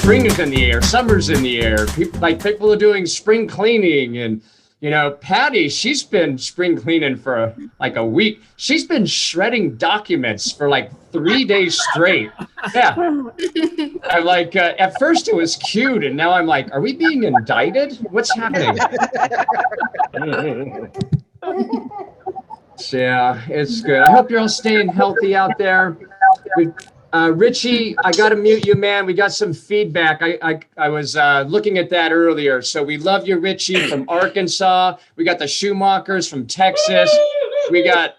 spring is in the air, summer's in the air. People are doing spring cleaning, and Patty, she's been spring cleaning for like a week. She's been shredding documents for like 3 days straight. Yeah. I'm like, at first it was cute, and now I'm like, are we being indicted? What's happening? So, yeah, it's good. I hope you're all staying healthy out there. Richie, I got to mute you, man. We got some feedback. I was looking at that earlier. So we love you, Richie, from Arkansas. We got the Schumachers from Texas. We got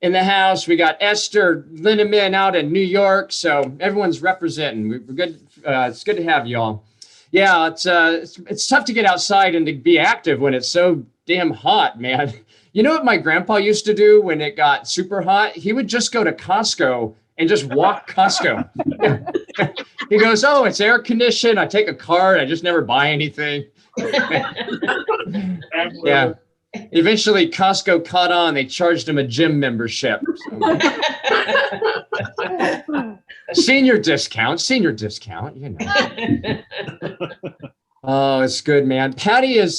in the house. We got Esther Linneman out in New York. So everyone's representing. We're good. It's good to have you all. Yeah, it's tough to get outside and to be active when it's so damn hot, man. You know what my grandpa used to do when it got super hot? He would just go to Costco and just walk Costco. He goes, oh, it's air conditioned. I take a card. I just never buy anything. Yeah. Eventually, Costco caught on. They charged him a gym membership. So. Senior discount, you know. Oh, it's good, man. Patty is,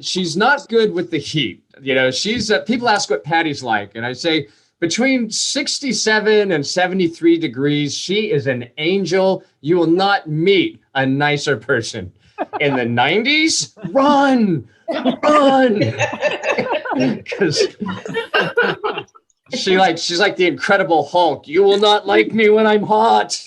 she's not good with the heat. You know, she's, people ask what Patty's like. And I say, between 67 and 73 degrees, she is an angel. You will not meet a nicer person. In the 90s, run. Because she's like the Incredible Hulk. You will not like me when I'm hot.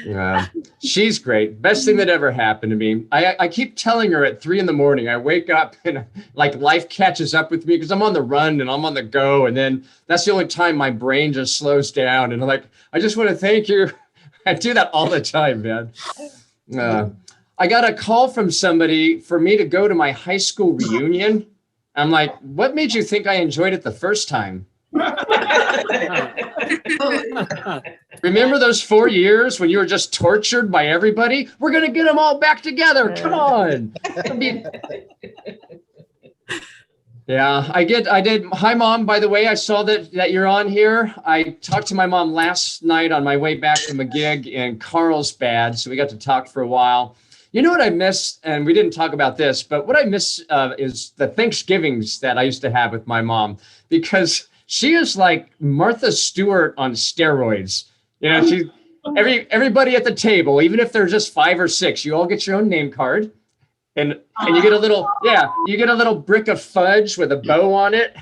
Yeah, she's great. Best thing that ever happened to me. I keep telling her at 3 a.m. I wake up and like life catches up with me because I'm on the run and I'm on the go. And then that's the only time my brain just slows down. And I'm like, I just want to thank you. I do that all the time, man. I got a call from somebody for me to go to my high school reunion. I'm like, what made you think I enjoyed it the first time? Remember those 4 years when you were just tortured by everybody? We're going to get them all back together. Come on. Yeah, I did. Hi, Mom. By the way, I saw that you're on here. I talked to my mom last night on my way back from a gig in Carlsbad. So we got to talk for a while. You know what I miss? And we didn't talk about this, but what I miss is the Thanksgivings that I used to have with my mom, because she is like Martha Stewart on steroids. You know, she everybody at the table, even if there's just 5 or 6, you all get your own name card. And you get a little brick of fudge with a bow on it.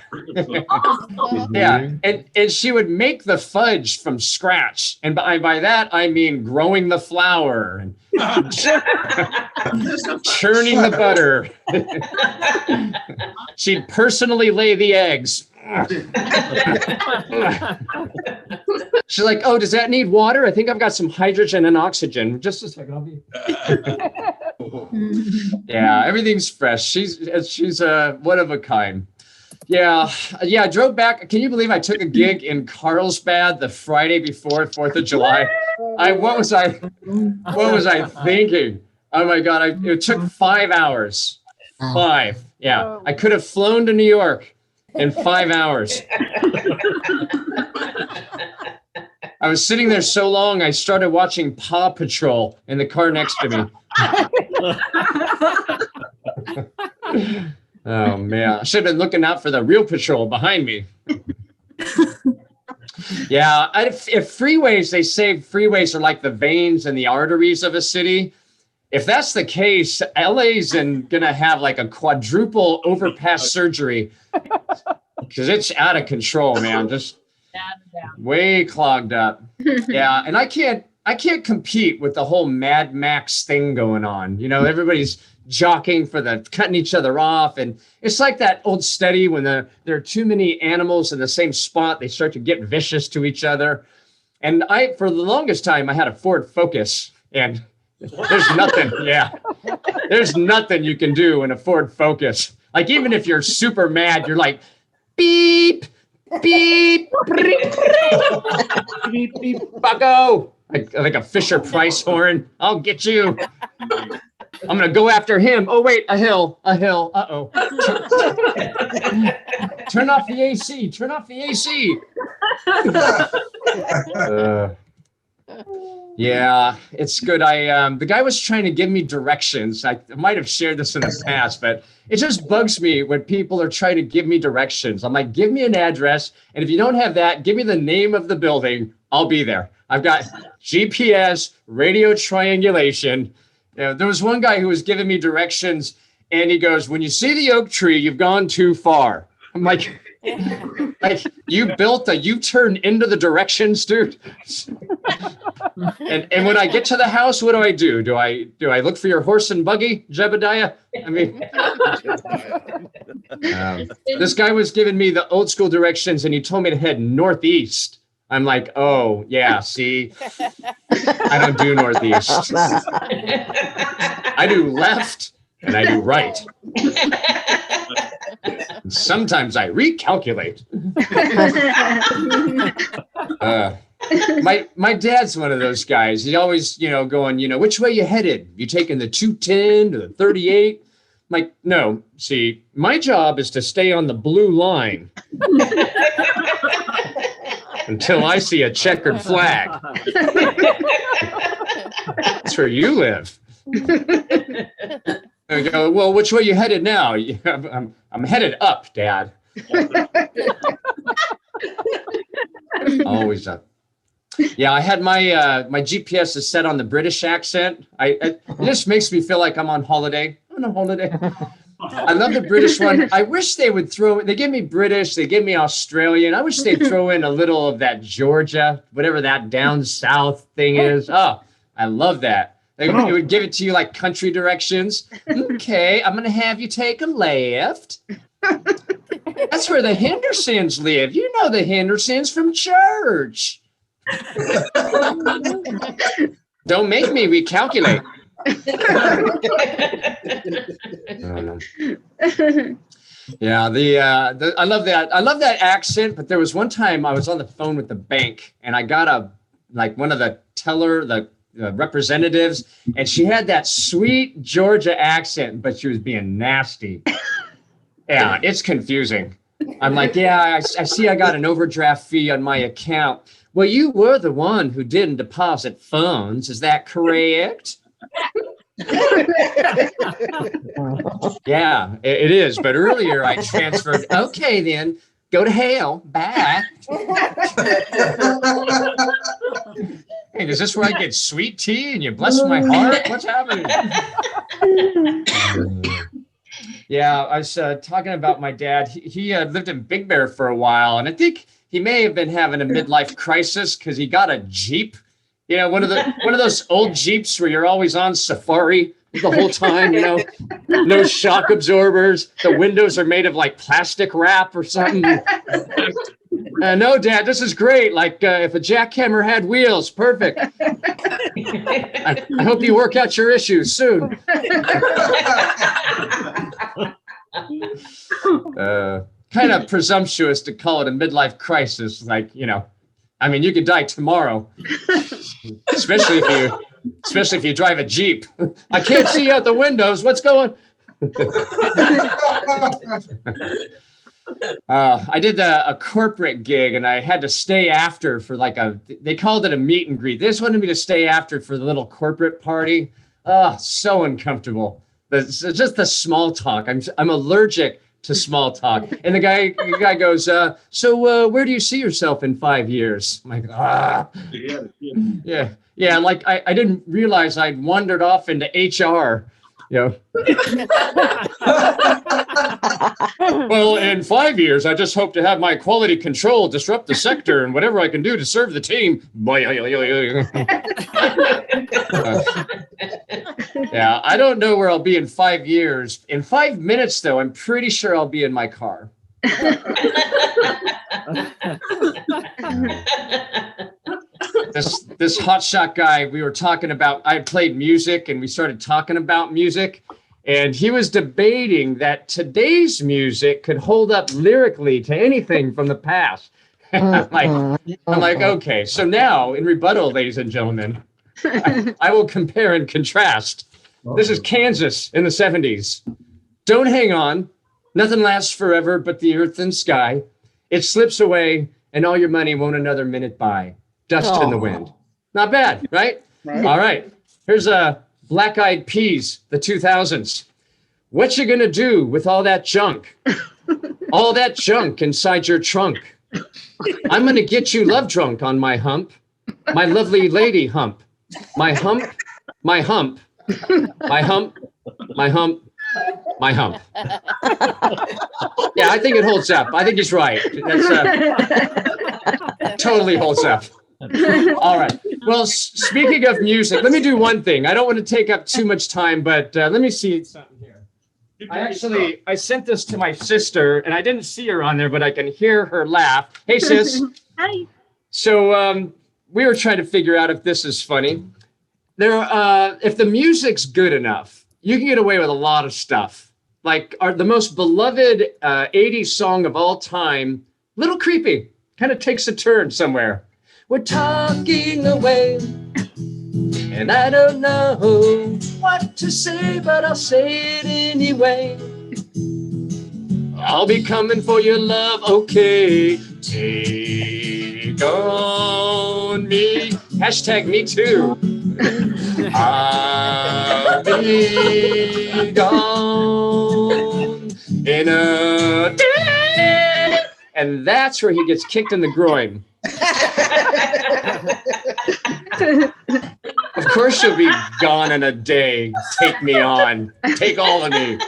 Yeah. And she would make the fudge from scratch. And by that, I mean growing the flour and churning the butter. She'd personally lay the eggs. She's like, oh, does that need water? I think I've got some hydrogen and oxygen. Just a second, I'll be. Yeah, everything's fresh. She's one of a kind. Yeah. I drove back. Can you believe I took a gig in Carlsbad the Friday before 4th of July? What was I thinking? Oh my God! It took 5 hours. 5. Yeah, I could have flown to New York in 5 hours. I was sitting there so long, I started watching Paw Patrol in the car next to me. Oh, man. I should have been looking out for the real patrol behind me. Yeah, if freeways, they say freeways are like the veins and the arteries of a city. If that's the case, LA's going to have like a quadruple overpass surgery because it's out of control, man. Just way clogged up. Yeah, and I can't compete with the whole Mad Max thing going on. You know, everybody's jockeying for cutting each other off, and it's like that old study when there are too many animals in the same spot, they start to get vicious to each other. And for the longest time, I had a Ford Focus, and there's nothing. Yeah, there's nothing you can do in a Ford Focus. Like even if you're super mad, you're like, beep. Beep, beep, beep, beep, bucko. Like a Fisher Price horn. I'll get you. I'm going to go after him. Oh, wait, a hill. Uh-oh. Turn off the AC. Yeah, it's good. The guy was trying to give me directions. I might have shared this in the past, but it just bugs me when people are trying to give me directions. I'm like, give me an address, and if you don't have that, give me the name of the building. I'll be there. I've got GPS, radio triangulation. There was one guy who was giving me directions, and he goes, "When you see the oak tree, you've gone too far." I'm like, you built a U-turn into the directions, dude. And when I get to the house, what do? Do I look for your horse and buggy, Jebediah? I mean, this guy was giving me the old school directions, and he told me to head northeast. I'm like, oh yeah, see, I don't do northeast. I do left and I do right. And sometimes I recalculate. My dad's one of those guys. He's always, going, which way you headed? You taking the 210 to the 38? I'm like, no, see, my job is to stay on the blue line until I see a checkered flag. That's where you live. I go, well, which way you headed now? I'm headed up, Dad. Always up. Yeah, I had my GPS is set on the British accent. It just makes me feel like I'm on holiday. I'm on holiday. I love the British one. I wish they would they give me British, they give me Australian. I wish they'd throw in a little of that Georgia, whatever that down south thing is. Oh, I love that. They would give it to you like country directions. Okay, I'm going to have you take a left. That's where the Hendersons live. You know the Hendersons from church. Don't make me recalculate. Yeah, I love that. I love that accent. But there was one time I was on the phone with the bank, and I got one of the representatives, and she had that sweet Georgia accent, but she was being nasty. Yeah, it's confusing. I'm like, yeah, I see I got an overdraft fee on my account. Well, you were the one who didn't deposit funds. Is that correct? Yeah, it is. But earlier I transferred. Okay, then go to hell. Bye. Hey, is this where I get sweet tea and you bless my heart? What's happening? Yeah, I was talking about my dad. He lived in Big Bear for a while, and I think he may have been having a midlife crisis because he got a Jeep. One of those old Jeeps where you're always on safari the whole time. No shock absorbers. The windows are made of like plastic wrap or something. No, Dad, this is great. Like if a jackhammer had wheels, perfect. I hope you work out your issues soon. Kind of presumptuous to call it a midlife crisis. Like, I mean, you could die tomorrow, especially if you drive a Jeep. I can't see out the windows. What's going? I did a corporate gig, and I had to stay after for they called it a meet and greet. They just wanted me to stay after for the little corporate party. So uncomfortable. Just the small talk. I'm allergic to small talk. And the guy goes, so where do you see yourself in 5 years? I'm like, yeah. Like I didn't realize I'd wandered off into HR. Well, in 5 years, I just hope to have my quality control disrupt the sector and whatever I can do to serve the team. Yeah, I don't know where I'll be in 5 years. In 5 minutes, though, I'm pretty sure I'll be in my car. This hotshot guy, we were talking about, I played music and we started talking about music, and he was debating that today's music could hold up lyrically to anything from the past. I'm like, okay, so now in rebuttal, ladies and gentlemen, I will compare and contrast. This is Kansas in the 70s. Don't hang on. Nothing lasts forever but the earth and sky. It slips away and all your money won't another minute buy. Dust in the wind. Not bad, right? All right. Here's a Black Eyed Peas, the 2000s. What you gonna do with all that junk? All that junk inside your trunk. I'm gonna get you love drunk on my hump. My lovely lady hump. My hump, my hump, my hump, my hump, my hump. Yeah, I think it holds up. I think he's right. That's totally holds up. All right. Well, speaking of music, let me do one thing. I don't want to take up too much time, but let me see something here. I sent this to my sister, and I didn't see her on there, but I can hear her laugh. Hey, sis. Hi. So we were trying to figure out if this is funny. If the music's good enough, you can get away with a lot of stuff. Like the most beloved 80s song of all time, Little Creepy, kind of takes a turn somewhere. We're talking away, and I don't know what to say, but I'll say it anyway. I'll be coming for your love, okay. Take on me. Hashtag me too. I'll be gone in a day. And that's where he gets kicked in the groin. Of course you'll be gone in a day. Take me on. Take all of me.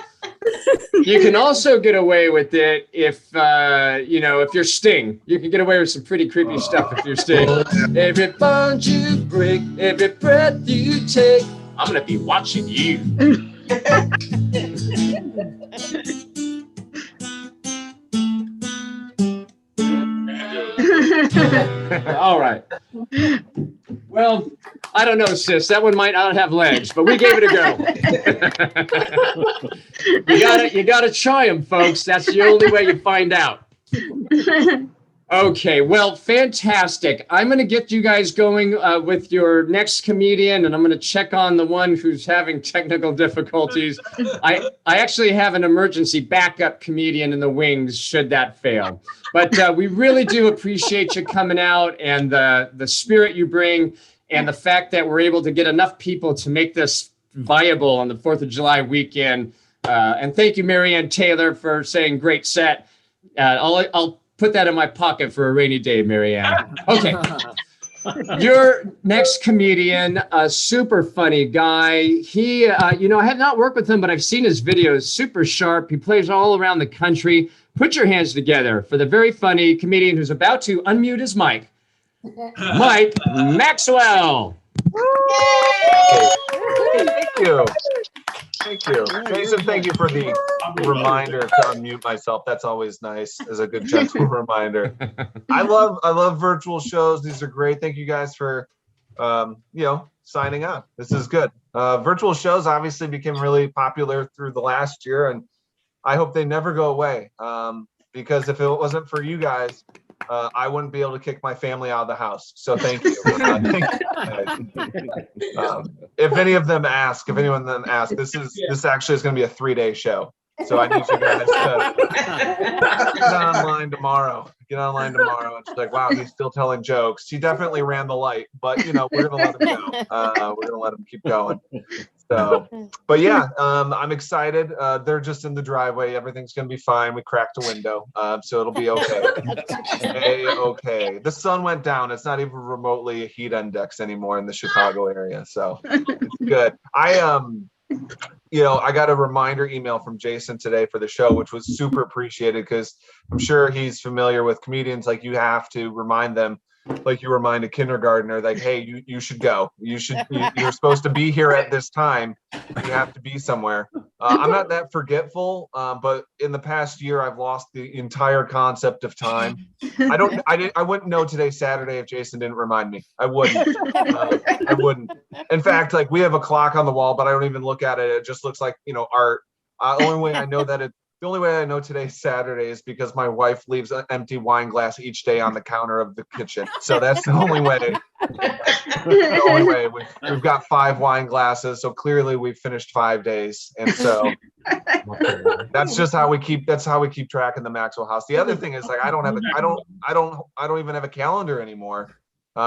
You can also get away with it if you're Sting. You can get away with some pretty creepy stuff if you're Sting. Every bond you break, every breath you take, I'm gonna be watching you. All right. Well, I don't know, sis. That one might not have legs, but we gave it a go. You gotta try them, folks. That's the only way you find out. Okay, well, fantastic. I'm going to get you guys going with your next comedian, and I'm going to check on the one who's having technical difficulties. I actually have an emergency backup comedian in the wings should that fail. But we really do appreciate you coming out and the spirit you bring and the fact that we're able to get enough people to make this viable on the 4th of July weekend. And thank you, Marianne Taylor, for saying great set. I'll put that in my pocket for a rainy day, Marianne. Okay. Your next comedian, a super funny guy. He, I have not worked with him, but I've seen his videos. Super sharp. He plays all around the country. Put your hands together for the very funny comedian who's about to unmute his mic, Mike Maxwell. Thank you. Thank you. Jason, thank you for the reminder to unmute myself. That's always nice as a good gentle reminder. I love virtual shows. These are great. Thank you guys for signing on. This is good. Virtual shows obviously became really popular through the last year, and I hope they never go away. Because if it wasn't for you guys, I wouldn't be able to kick my family out of the house. So thank you. If anyone of them asks, this actually is going to be a 3-day show. So I need you guys to get online tomorrow. And she's like, wow, he's still telling jokes. He definitely ran the light, but we're going to let him go. We're going to let him keep going. So, but yeah, I'm excited. They're just in the driveway. Everything's going to be fine. We cracked a window, so it'll be okay. Okay. The sun went down. It's not even remotely a heat index anymore in the Chicago area. So it's good. I got a reminder email from Jason today for the show, which was super appreciated because I'm sure he's familiar with comedians. Like you have to remind them, like you remind a kindergartner, like, hey, you should go. You're supposed to be here at this time. You have to be somewhere. I'm not that forgetful, but in the past year, I've lost the entire concept of time. I wouldn't know today's Saturday if Jason didn't remind me. I wouldn't. I wouldn't. In fact, like we have a clock on the wall, but I don't even look at it. It just looks like art. The only way I know today's Saturday is because my wife leaves an empty wine glass each day on the counter of the kitchen. So that's the only way. The only way. We've got 5 wine glasses, so clearly we've finished 5 days, and so that's just how we keep. That's how we keep track in the Maxwell house. The other thing is like I don't even have a calendar anymore.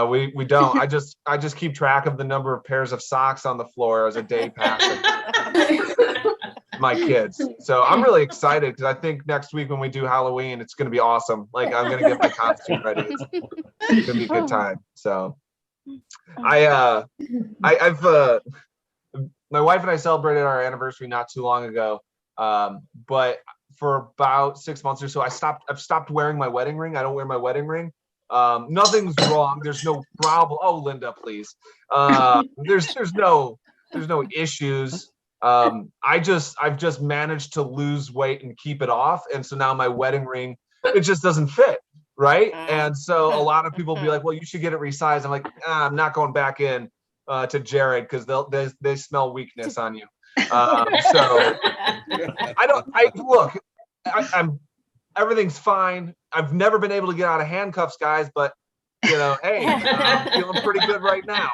We don't. I just keep track of the number of pairs of socks on the floor as a day passes. My kids. So I'm really excited because I think next week when we do Halloween, it's going to be awesome. Like I'm going to get my costume ready. It's going to be a good time. So I've my wife and I celebrated our anniversary not too long ago. But for about 6 months or so, I've stopped wearing my wedding ring. I don't wear my wedding ring. Nothing's wrong. There's no problem. Oh, Linda, please. There's no issues. I've just managed to lose weight and keep it off. And so now my wedding ring, it just doesn't fit. Right. And so a lot of people be like, well, you should get it resized. I'm like, I'm not going back in to Jared because they smell weakness on you. So I'm everything's fine. I've never been able to get out of handcuffs, guys, but hey, I'm feeling pretty good right now.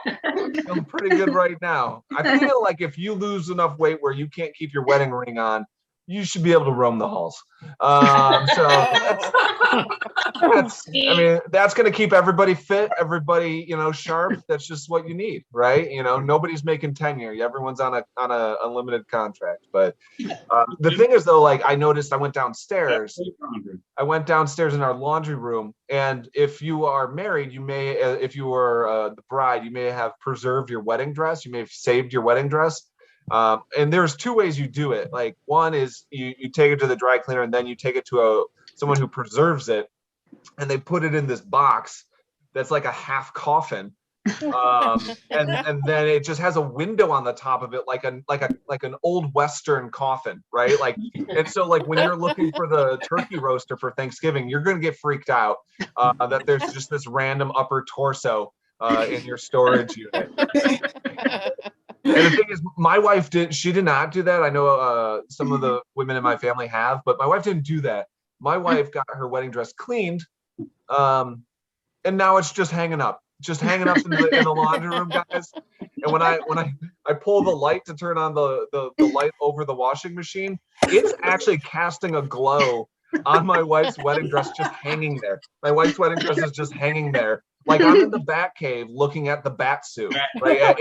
I feel like if you lose enough weight where you can't keep your wedding ring on, you should be able to roam the halls. So that's going to keep everybody fit, everybody, sharp. That's just what you need, right? Nobody's making tenure. Everyone's on a unlimited contract. But the thing is, though, like I noticed, I went downstairs in our laundry room, and if you are married, you may, if you were the bride, you may have preserved your wedding dress. You may have saved your wedding dress. And there's two ways you do it. Like one is you take it to the dry cleaner, and then you take it to someone who preserves it, and they put it in this box that's like a half coffin. And then it just has a window on the top of it, like an old Western coffin, right? Like, and so like when you're looking for the turkey roaster for Thanksgiving, you're gonna get freaked out that there's just this random upper torso in your storage unit. And the thing is, my wife did not do that. I know some of the women in my family have, but my wife didn't do that. My wife got her wedding dress cleaned, and now it's just hanging up in the laundry room, guys. And when I pull the light to turn on the light over the washing machine, it's actually casting a glow on my wife's wedding dress, just hanging there. My wife's wedding dress is just hanging there. Like I'm in the bat cave looking at the bat suit, right? At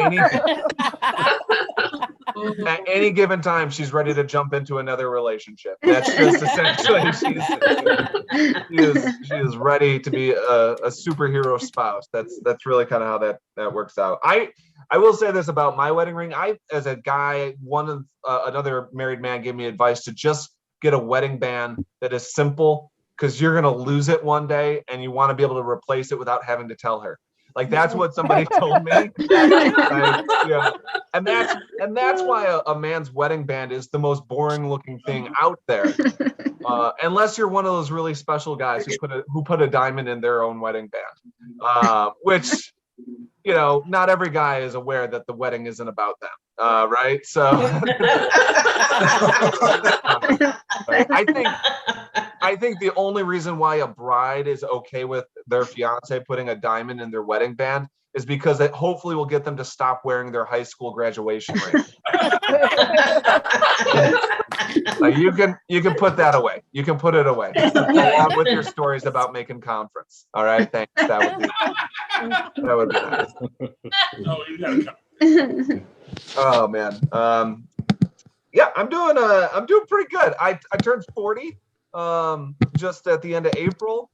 any given time, she's ready to jump into another relationship. That's just essentially she is ready to be a superhero spouse. That's really kind of how that works out. I will say this about my wedding ring. I, as a guy, another married man gave me advice to just get a wedding band that is simple, because you're gonna lose it one day and you want to be able to replace it without having to tell her. Like that's what somebody told me. And that's why a man's wedding band is the most boring looking thing out there. Unless you're one of those really special guys who put a diamond in their own wedding band. Which not every guy is aware that the wedding isn't about them. Right? So I think the only reason why a bride is okay with their fiance putting a diamond in their wedding band is because it hopefully will get them to stop wearing their high school graduation ring. You can put that away. You can put it away along with your stories about making conference. All right, thanks. That would be nice. Oh, you gotta come. Oh man. Yeah, I'm doing pretty good. I turned 40 just at the end of April,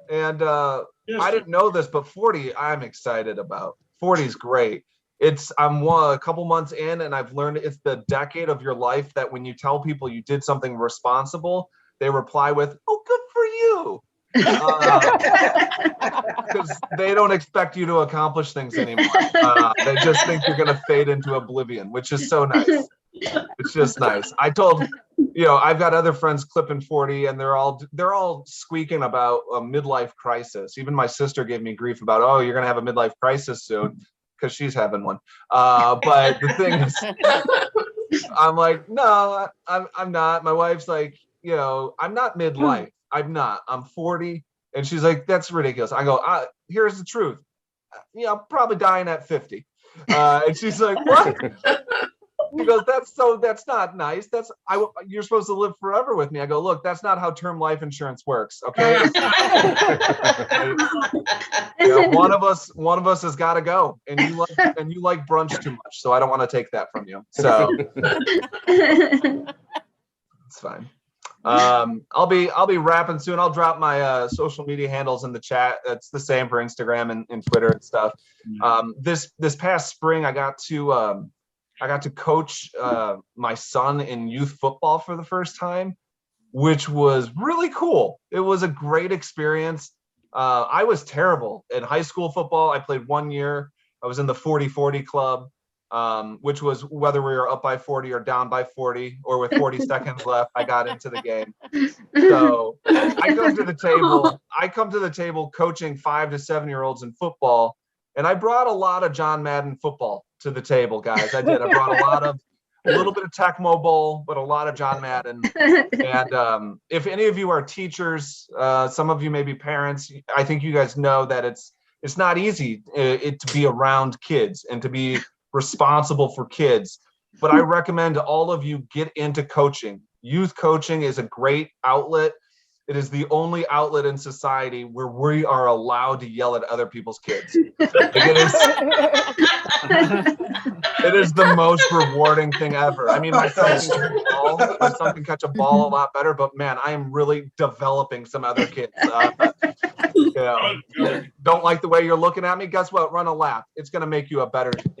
and I didn't know this, but 40 I'm excited about. 40 is great. I'm a couple months in, and I've learned it's the decade of your life that when you tell people you did something responsible, they reply with, "Oh, good for you." Because they don't expect you to accomplish things anymore. They just think you're going to fade into oblivion, which is so nice. It's just nice. I told, I've got other friends clipping 40, and they're all squeaking about a midlife crisis. Even my sister gave me grief about, oh, you're going to have a midlife crisis soon, because she's having one. But the thing is, I'm like, no, I'm not. My wife's like, I'm not midlife. I'm not. I'm 40. And she's like, that's ridiculous. I go, here's the truth. I'm probably dying at 50. And she's like, what? He goes, that's not nice. You're supposed to live forever with me. I go, look, that's not how term life insurance works. Okay. One of us has got to go, and you like brunch too much, so I don't want to take that from you. So it's fine. I'll be wrapping soon. I'll drop my social media handles in the chat. That's the same for Instagram and Twitter and stuff. This past spring, I got to coach my son in youth football for the first time, which was really cool. It was a great experience. I was terrible in high school football. I played 1 year. I was in the 40-40 club. Which was whether we were up by 40 or down by 40 or with 40 seconds left, I got into the game. So I come to the table coaching 5 to 7-year-olds in football. And I brought a lot of John Madden football to the table, guys. I did. I brought a little bit of Tecmo Bowl, but a lot of John Madden. And if any of you are teachers, some of you may be parents, I think you guys know that it's not easy to be around kids and to be responsible for kids, but I recommend all of you get into coaching. Youth coaching is a great outlet. It is the only outlet in society where we are allowed to yell at other people's kids. It is the most rewarding thing ever. I mean, my son can catch a ball a lot better, but man, I am really developing some other kids. Don't like the way you're looking at me? Guess what? Run a lap. It's gonna make you a better kid.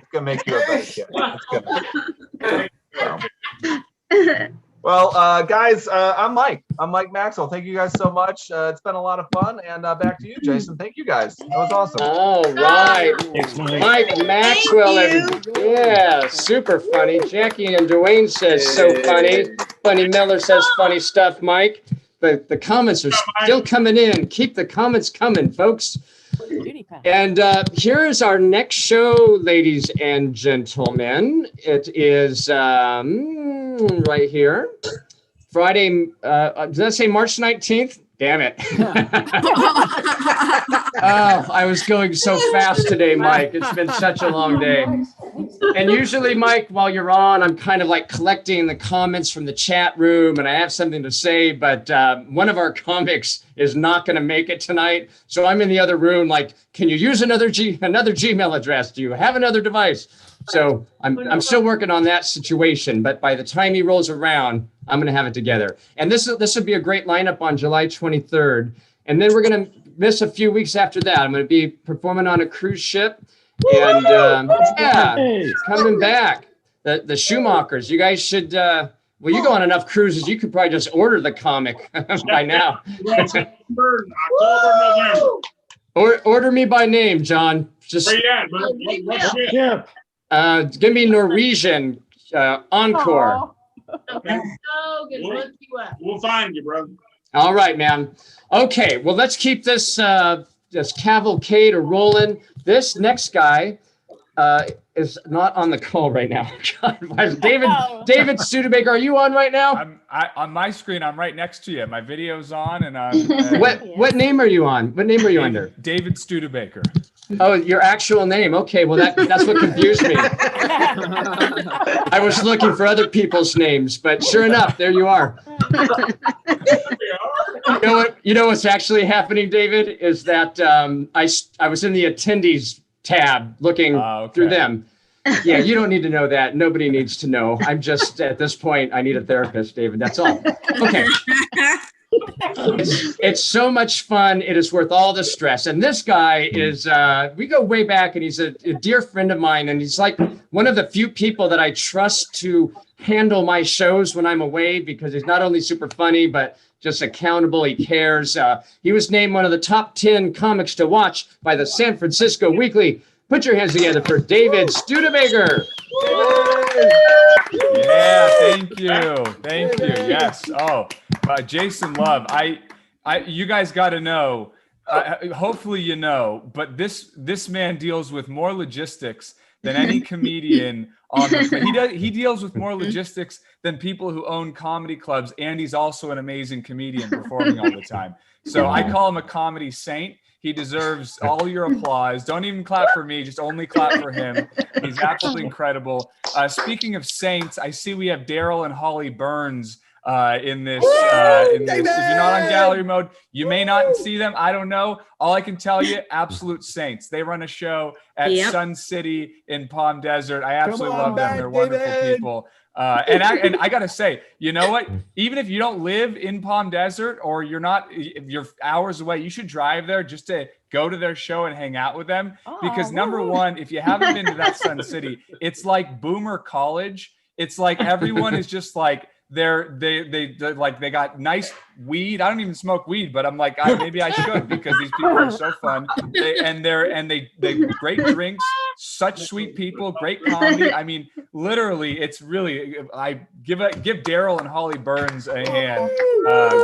Well, guys, I'm Mike. I'm Mike Maxwell. Thank you guys so much. It's been a lot of fun. And back to you, Jason. Thank you guys. That was awesome. All right. Mike Maxwell. Yeah, super funny. Jackie and Dwayne says so funny. Funny Miller says funny stuff, Mike. The comments are still coming in. Keep the comments coming, folks. And here's our next show, ladies and gentlemen. It is right here. Friday, does that say March 19th? Damn it. Oh, I was going so fast today, Mike. It's been such a long day. And usually, Mike, while you're on, I'm kind of like collecting the comments from the chat room and I have something to say, but one of our comics is not going to make it tonight. So I'm in the other room like, can you use another Gmail address? Do you have another device? So I'm still working on that situation, but by the time he rolls around, I'm going to have it together. And this would be a great lineup on July 23rd. And then we're going to miss a few weeks after that. I'm going to be performing on a cruise ship. And coming back. The Schumachers, you guys should, well, you go on enough cruises, you could probably just order the comic by now. Order me by name, John. Just give me Norwegian Encore. Okay. We'll find you, bro. All right, man. Okay, well, let's keep this cavalcade rolling. This next guy is not on the call right now. David Studebaker, are you on right now? On my screen, I'm right next to you. My video's on, and what name are you on? What name are you under? David Studebaker. Oh, your actual name. Okay, well that's what confused me. I was looking for other people's names, but sure enough, there you are. You know what's actually happening, David, is that I was in the attendees tab looking through them. Yeah, you don't need to know that. Nobody needs to know. I'm just at this point, I need a therapist, David. That's all. Okay. It's so much fun. It is worth all the stress. And this guy is, we go way back, and he's a dear friend of mine. And he's like one of the few people that I trust to handle my shows when I'm away, because he's not only super funny, but just accountable. He cares. He was named one of the top 10 comics to watch by the San Francisco Weekly. Put your hands together for David Studebaker. Yeah, thank you. Thank you. Yes. Oh, Jason Love. You guys got to know, hopefully you know, but this man deals with more logistics than any comedian on the planet. He deals with more logistics than people who own comedy clubs, and he's also an amazing comedian performing all the time. So I call him a comedy saint. He deserves all your applause. Don't even clap for me, just only clap for him. He's absolutely incredible. Speaking of saints, I see we have Daryl and Holly Burns in this. If you're not on gallery mode, you may not see them. I don't know. All I can tell you, absolute saints. They run a show at Sun City in Palm Desert. I absolutely love them. They're wonderful people. And I gotta say, you know what? Even if you don't live in Palm Desert or you're hours away, you should drive there just to go to their show and hang out with them. Because number one, if you haven't been to that Sun City, it's like Boomer College. It's like everyone is just like they got nice weed. I don't even smoke weed, but I'm like, maybe I should, because these people are so fun. They great drinks, such sweet people, great comedy. I mean, literally, it's really, I give Daryl and Holly Burns a hand.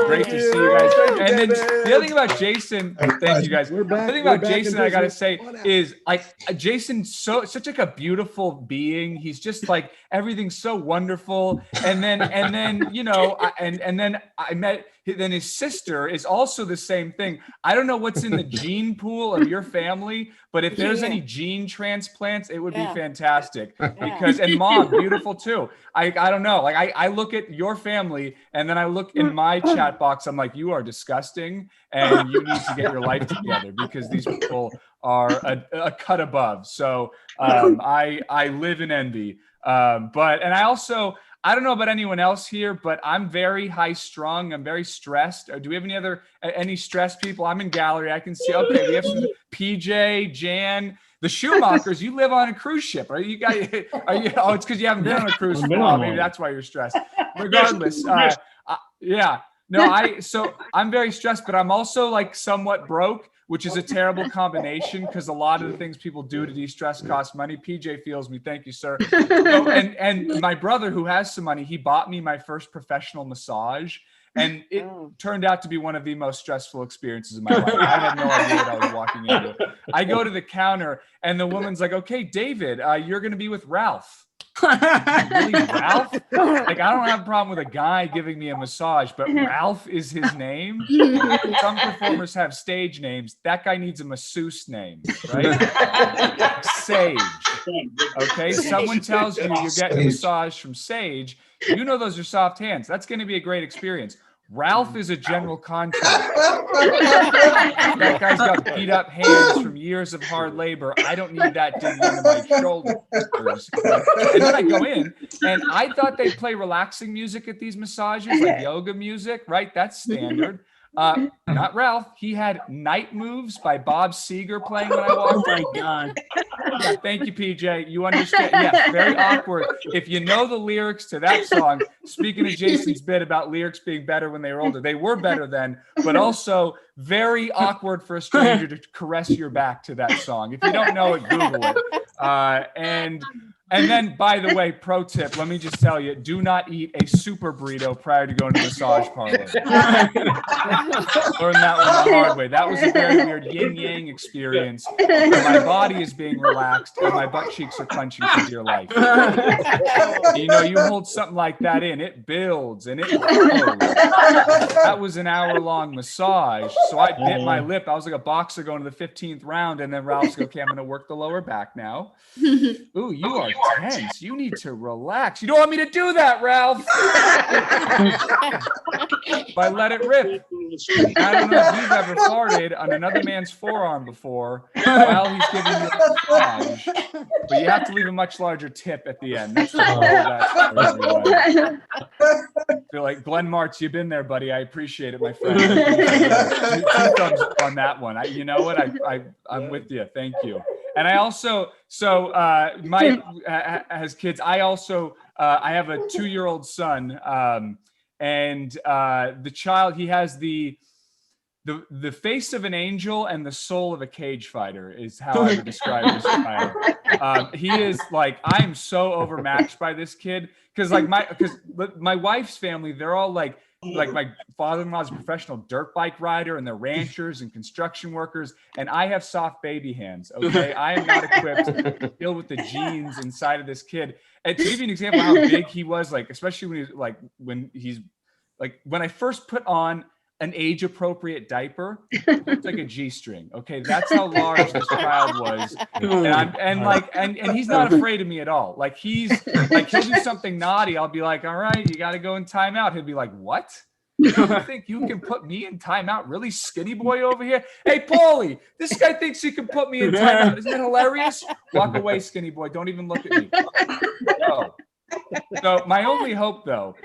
Great to see you guys. And then the other thing about Jason, thank you guys. The other thing about Jason, I gotta say, is like Jason's such like a beautiful being. He's just like, everything's so wonderful. And then you know, and then I met. Then his sister is also the same thing. I don't know what's in the gene pool of your family, but if there's any gene transplants, it would be fantastic. Because, and mom, beautiful too. I don't know. Like I look at your family and then I look in my chat box. I'm like, you are disgusting and you need to get your life together, because these people are a cut above. So I live in envy. I don't know about anyone else here, but I'm very high strung. I'm very stressed. Do we have any stressed people? I'm in gallery. I can see, okay, we have some PJ, Jan, the Schumachers. You live on a cruise ship. Oh, it's because you haven't been on a cruise for a while. Maybe that's why you're stressed. Regardless. So I'm very stressed, but I'm also like somewhat broke, which is a terrible combination, because a lot of the things people do to de-stress cost money. PJ feels me. Thank you, sir. And my brother, who has some money, he bought me my first professional massage. And it turned out to be one of the most stressful experiences of my life. I had no idea what I was walking into. I go to the counter and the woman's like, okay, David, you're going to be with Ralph. Really, Ralph? Like, I don't have a problem with a guy giving me a massage, but Ralph is his name. Some performers have stage names. That guy needs a masseuse name, right? Sage. Okay, someone tells you you're getting a massage from Sage. You know those are soft hands. That's going to be a great experience. Ralph is a general contractor. That guy's got beat up hands from years of hard labor. I don't need that digging into my shoulders. And then I go in, and I thought they'd play relaxing music at these massages, like yoga music, right? That's standard. Not Ralph. He had Night Moves by Bob Seger playing when I walked. Oh my God. Yeah, thank you, PJ. You understand. Yeah, very awkward. If you know the lyrics to that song, speaking of Jason's bit about lyrics being better when they were older, they were better then, but also very awkward for a stranger to caress your back to that song. If you don't know it, Google it. And then, by the way, pro tip, let me just tell you, do not eat a super burrito prior to going to the massage parlor. Learned that one the hard way. That was a very weird yin-yang experience where my body is being relaxed and my butt cheeks are clenching for dear life. You know, you hold something like that in, it builds and it grows. That was an hour-long massage, so I bit my lip. I was like a boxer going to the 15th round, and then Ralph's like, okay, I'm going to work the lower back now. Ooh, you are tense. You need to relax. You don't want me to do that, Ralph. But let it rip. I don't know if you've ever farted on another man's forearm before while he's giving you a massage, but you have to leave a much larger tip at the end. That's the whole I feel like Glenn Martz, you've been there, buddy. I appreciate it, my friend. Two thumbs up on that one. You know what? I'm with you. Thank you. And I also, Mike has kids. I also, I have a 2-year-old son, and the child, he has the face of an angel and the soul of a cage fighter is how I would describe this child. He is like, I am so overmatched by this kid because my wife's family, they're all like like my father-in-law's a professional dirt bike rider, and they're ranchers and construction workers, and I have soft baby hands. Okay, I am not equipped to deal with the genes inside of this kid. And to give you an example of how big he was, like especially when I first put on an age-appropriate diapper, it looked like a G-string. Okay, that's how large this child was, and he's not afraid of me at all. Like he'll do something naughty. I'll be like, all right, you got to go in timeout. He'll be like, what? You think you can put me in timeout? Really, skinny boy over here? Hey, Paulie, this guy thinks he can put me in timeout. Isn't that hilarious? Walk away, skinny boy. Don't even look at me. No. So my only hope, though,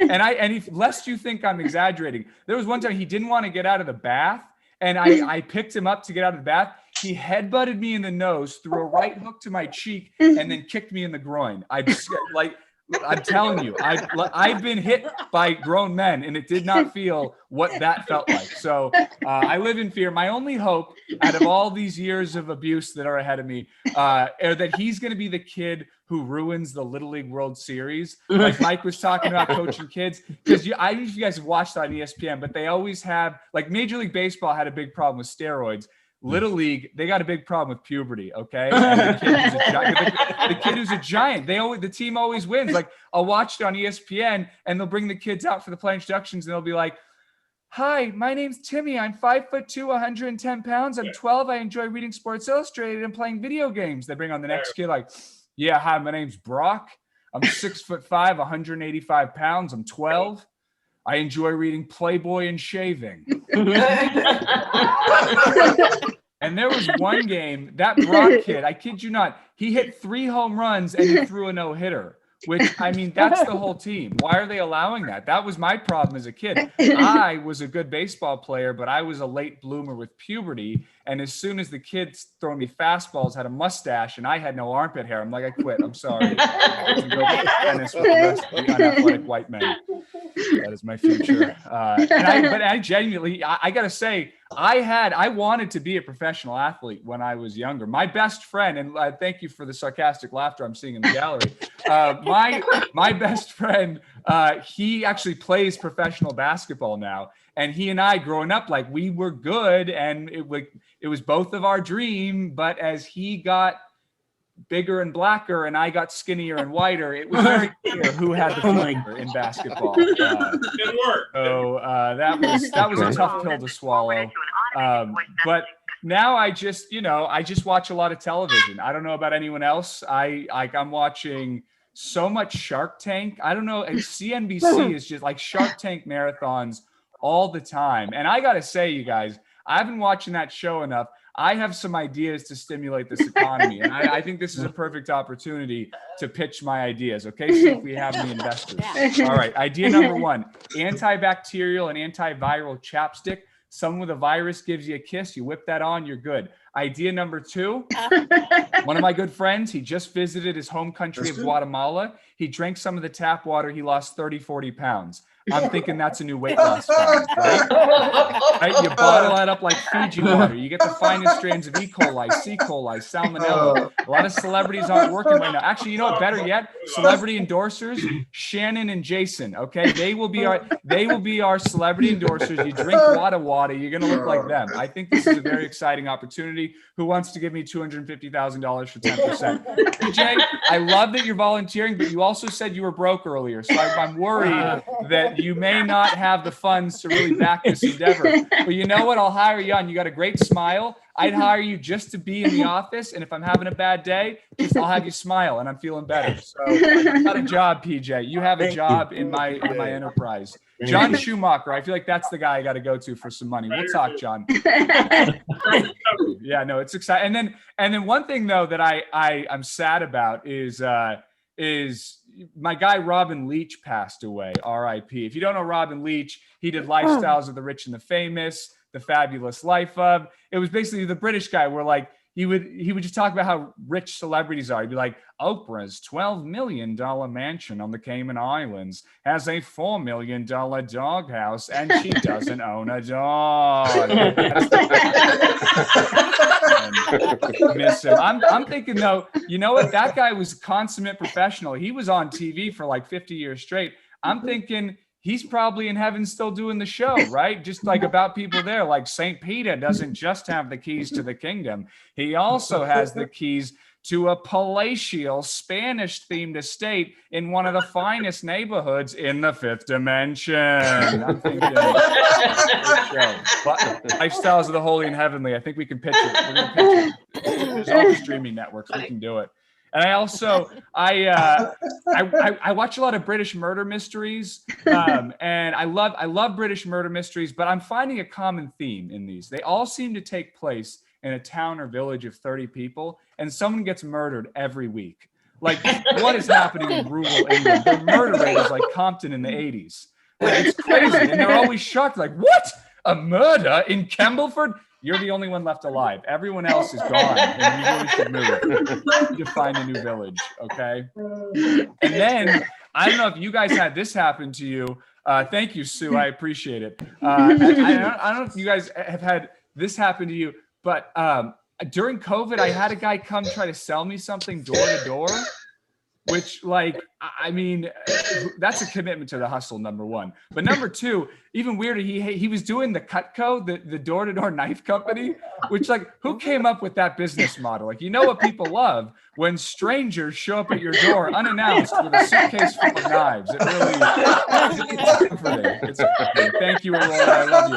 lest you think I'm exaggerating, there was one time he didn't want to get out of the bath, and I picked him up to get out of the bath. He headbutted me in the nose, threw a right hook to my cheek, and then kicked me in the groin. I'm telling you, I've been hit by grown men, and it did not feel what that felt like. So I live in fear. My only hope out of all these years of abuse that are ahead of me are that he's going to be the kid who ruins the Little League World Series. Like Mike was talking about coaching kids. Because I don't know if you guys have watched on ESPN, but they always have, like Major League Baseball had a big problem with steroids. Little League, they got a big problem with puberty, okay? And the kid who's a giant, the team always wins. Like, I'll watch it on ESPN, and they'll bring the kids out for the play introductions, and they'll be like, hi, my name's Timmy. I'm 5'2", 110 pounds. I'm 12. I enjoy reading Sports Illustrated and playing video games. They bring on the next kid like, yeah, hi, my name's Brock. I'm 6'5", 185 pounds. I'm 12. I enjoy reading Playboy and shaving. And there was one game, that Brock kid, I kid you not, he hit 3 home runs and he threw a no-hitter, which, I mean, that's the whole team. Why are they allowing that? That was my problem as a kid. I was a good baseball player, but I was a late bloomer with puberty. And as soon as the kids throwing me fastballs had a mustache and I had no armpit hair, I'm like, I quit. I'm sorry. I can go play tennis with the rest of the unathletic white men. That is my future. But I genuinely, I got to say, I wanted to be a professional athlete when I was younger. My best friend, and thank you for the sarcastic laughter I'm seeing in the gallery. My best friend, he actually plays professional basketball now. And he and I growing up, like we were good, and it was both of our dream. But as he got bigger and blacker and I got skinnier and whiter, it was very clear who had the future in basketball. Good work. So that was a tough pill to swallow. But now I just watch a lot of television. I don't know about anyone else. I'm watching so much Shark Tank. I don't know. CNBC is just like Shark Tank marathons all the time. And I got to say, you guys, I've been watching that show enough. I have some ideas to stimulate this economy. And I think this is a perfect opportunity to pitch my ideas. Okay, see if we have any investors. All right, idea number 1, antibacterial and antiviral chapstick. Someone with a virus gives you a kiss, you whip that on, you're good. Idea number 2, one of my good friends, he just visited his home country of Guatemala. He drank some of the tap water. He lost 30, 40 pounds. I'm thinking that's a new weight loss fad, right? You bottle that up like Fiji water. You get the finest strains of E. coli, C. coli, salmonella. A lot of celebrities aren't working right now. Actually, you know what? Better yet, celebrity endorsers, Shannon and Jason. Okay, they will be our celebrity endorsers. You drink water, you're gonna look like them. I think this is a very exciting opportunity. Who wants to give me $250,000 for 10%? PJ, I love that you're volunteering, but you also said you were broke earlier, so I'm worried that you may not have the funds to really back this endeavor. But you know what? I'll hire you on. You got a great smile. I'd hire you just to be in the office. And if I'm having a bad day, I'll have you smile and I'm feeling better. So you got a job, PJ. You have a job in my enterprise. John Schumacher. I feel like that's the guy I got to go to for some money. We'll talk, John. Yeah, no, it's exciting. And then one thing though that I'm sad about is my guy Robin Leach passed away, R.I.P. If you don't know Robin Leach, he did Lifestyles of the Rich and the Famous, The Fabulous Life of. It was basically the British guy where like he would just talk about how rich celebrities are. He'd be like, Oprah's $12 million mansion on the Cayman Islands has a $4 million doghouse, and she doesn't own a dog. Miss him. I'm thinking though, you know what? That guy was a consummate professional. He was on TV for like 50 years straight. I'm thinking he's probably in heaven still doing the show, right? Just like about people there, like St. Peter doesn't just have the keys to the kingdom. He also has the keys to a palatial Spanish-themed estate in one of the finest neighborhoods in the fifth dimension. I'm thinking, Lifestyles of the Holy and Heavenly. I think we can pitch it. We're gonna pitch it. There's all the streaming networks. We can do it. And I also, I watch a lot of British murder mysteries, and I love British murder mysteries, but I'm finding a common theme in these. They all seem to take place in a town or village of 30 people, and someone gets murdered every week. Like, what is happening in rural England? The murder rate is like Compton in the 80s. Like, it's crazy, and they're always shocked, like, what? A murder in Campbellford? You're the only one left alive. Everyone else is gone, and you really should move. You need to find a new village, okay? And then, I don't know if you guys had this happen to you. Thank you, Sue. I appreciate it. I don't know if you guys have had this happen to you, but during COVID, I had a guy come try to sell me something door to door, which, like, I mean, that's a commitment to the hustle, number one. But number two, even weirder, he was doing the Cutco, the door-to-door knife company, which, like, who came up with that business model? Like, you know what people love? When strangers show up at your door unannounced with a suitcase full of knives. It really, it's comforting. It's comforting. Thank you, Aurora. I love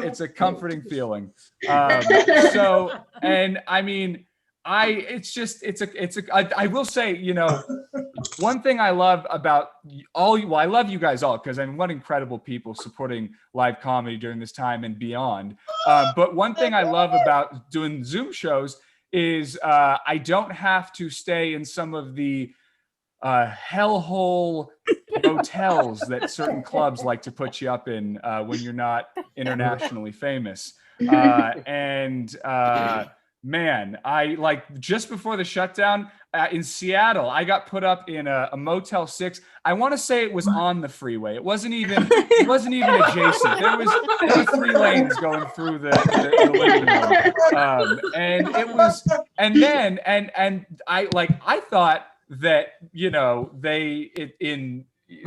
you. It's a comforting feeling. And I mean, I will say, you know, one thing I love about I love you guys all, because I mean, what incredible people supporting live comedy during this time and beyond. But one thing I love about doing Zoom shows is I don't have to stay in some of the hellhole hotels that certain clubs like to put you up in when you're not internationally famous. Man, I like just before the shutdown in Seattle, I got put up in a Motel 6. I want to say it was on the freeway. It wasn't even adjacent. There were 3 lanes going through the living room. And it was, and I thought that, you know, in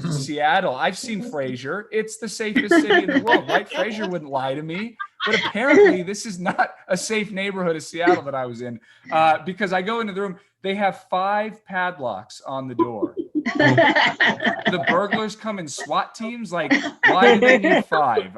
Seattle, I've seen Frasier. It's the safest city in the world, right? Frasier wouldn't lie to me. But apparently this is not a safe neighborhood of Seattle that I was in, because I go into the room, they have 5 padlocks on the door. The burglars come in SWAT teams. Like, why do they need 5?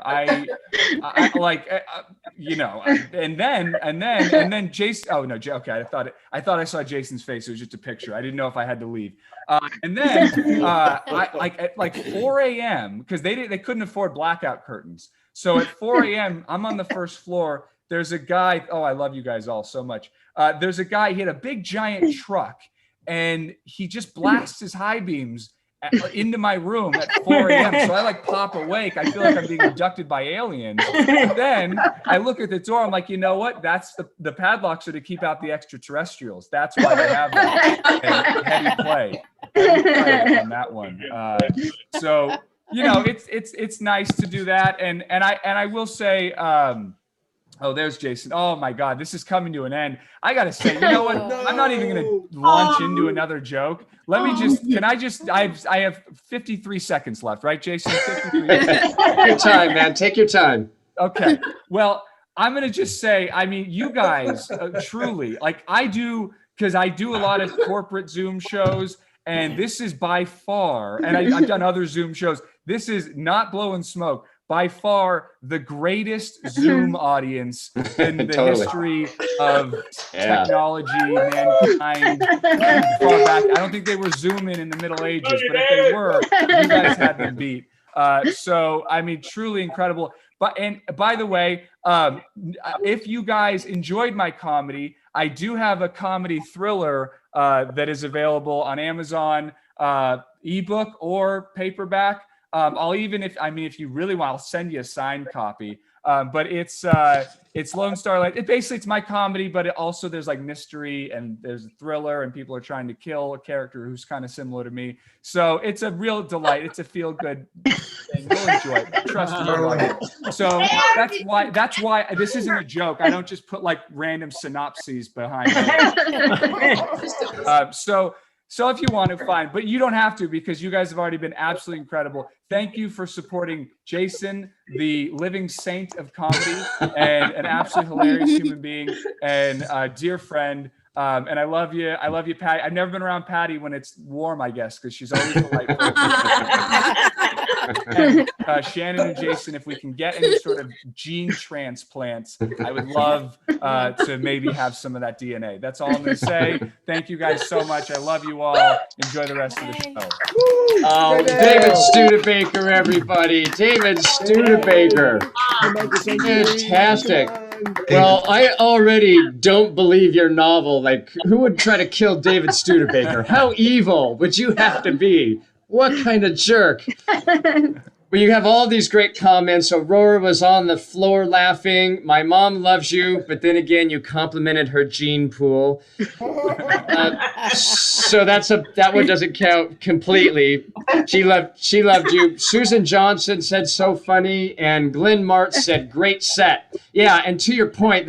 You know, and then Jason. Oh no, okay. I thought I saw Jason's face. It was just a picture. I didn't know if I had to leave. And then at like 4 a.m. because they couldn't afford blackout curtains. So at 4 a.m., I'm on the first floor. There's a guy. Oh, I love you guys all so much. There's a guy. He had a big giant truck, and he just blasts his high beams into my room at 4 a.m. So I like pop awake. I feel like I'm being abducted by aliens. But then I look at the door. I'm like, you know what? That's the padlocks are to keep out the extraterrestrials. That's why they have that. And heavy play on that one. So. You know, it's nice to do that, and I will say, oh, there's Jason. Oh my God, this is coming to an end. I gotta say, you know what? I'm not even gonna launch into another joke. Let me just. I have 53 seconds left, right, Jason? 53 seconds. Take your time, man. Take your time. Okay. Well, I'm gonna just say, I mean, you guys truly, like, I do, because I do a lot of corporate Zoom shows, and this is by far, and I've done other Zoom shows. This is not blowing smoke. By far the greatest Zoom audience in the history of technology, mankind. Far back. I don't think they were Zooming in the Middle Ages, but if they were, you guys had them beat. So, I mean, truly incredible. And by the way, if you guys enjoyed my comedy, I do have a comedy thriller that is available on Amazon, ebook or paperback. If you really want, I'll send you a signed copy. But it's Lone Star Light. It's my comedy, but also there's like mystery and there's a thriller, and people are trying to kill a character who's kind of similar to me. So it's a real delight. It's a feel good thing. You'll enjoy it. Trust me. So that's why this isn't a joke. I don't just put like random synopses behind it. So So if you want to, fine, but you don't have to because you guys have already been absolutely incredible. Thank you for supporting Jason, the living saint of comedy and an absolutely hilarious human being and a dear friend. And I love you. I love you, Patty. I've never been around Patty when it's warm, I guess, because she's always delightful. And, Shannon and Jason, if we can get any sort of gene transplants, I would love to maybe have some of that DNA. That's all I'm going to say. Thank you guys so much. I love you all. Enjoy the rest of the show. Oh, David Studebaker, everybody. David Studebaker. Fantastic. Well, I already don't believe your novel. Like, who would try to kill David Studebaker? How evil would you have to be? What kind of jerk? But you have all these great comments. Aurora was on the floor laughing. My mom loves you, but then again, you complimented her gene pool. So that one doesn't count completely. She loved you. Susan Johnson said so funny, and Glenn Martz said great set. Yeah, and to your point,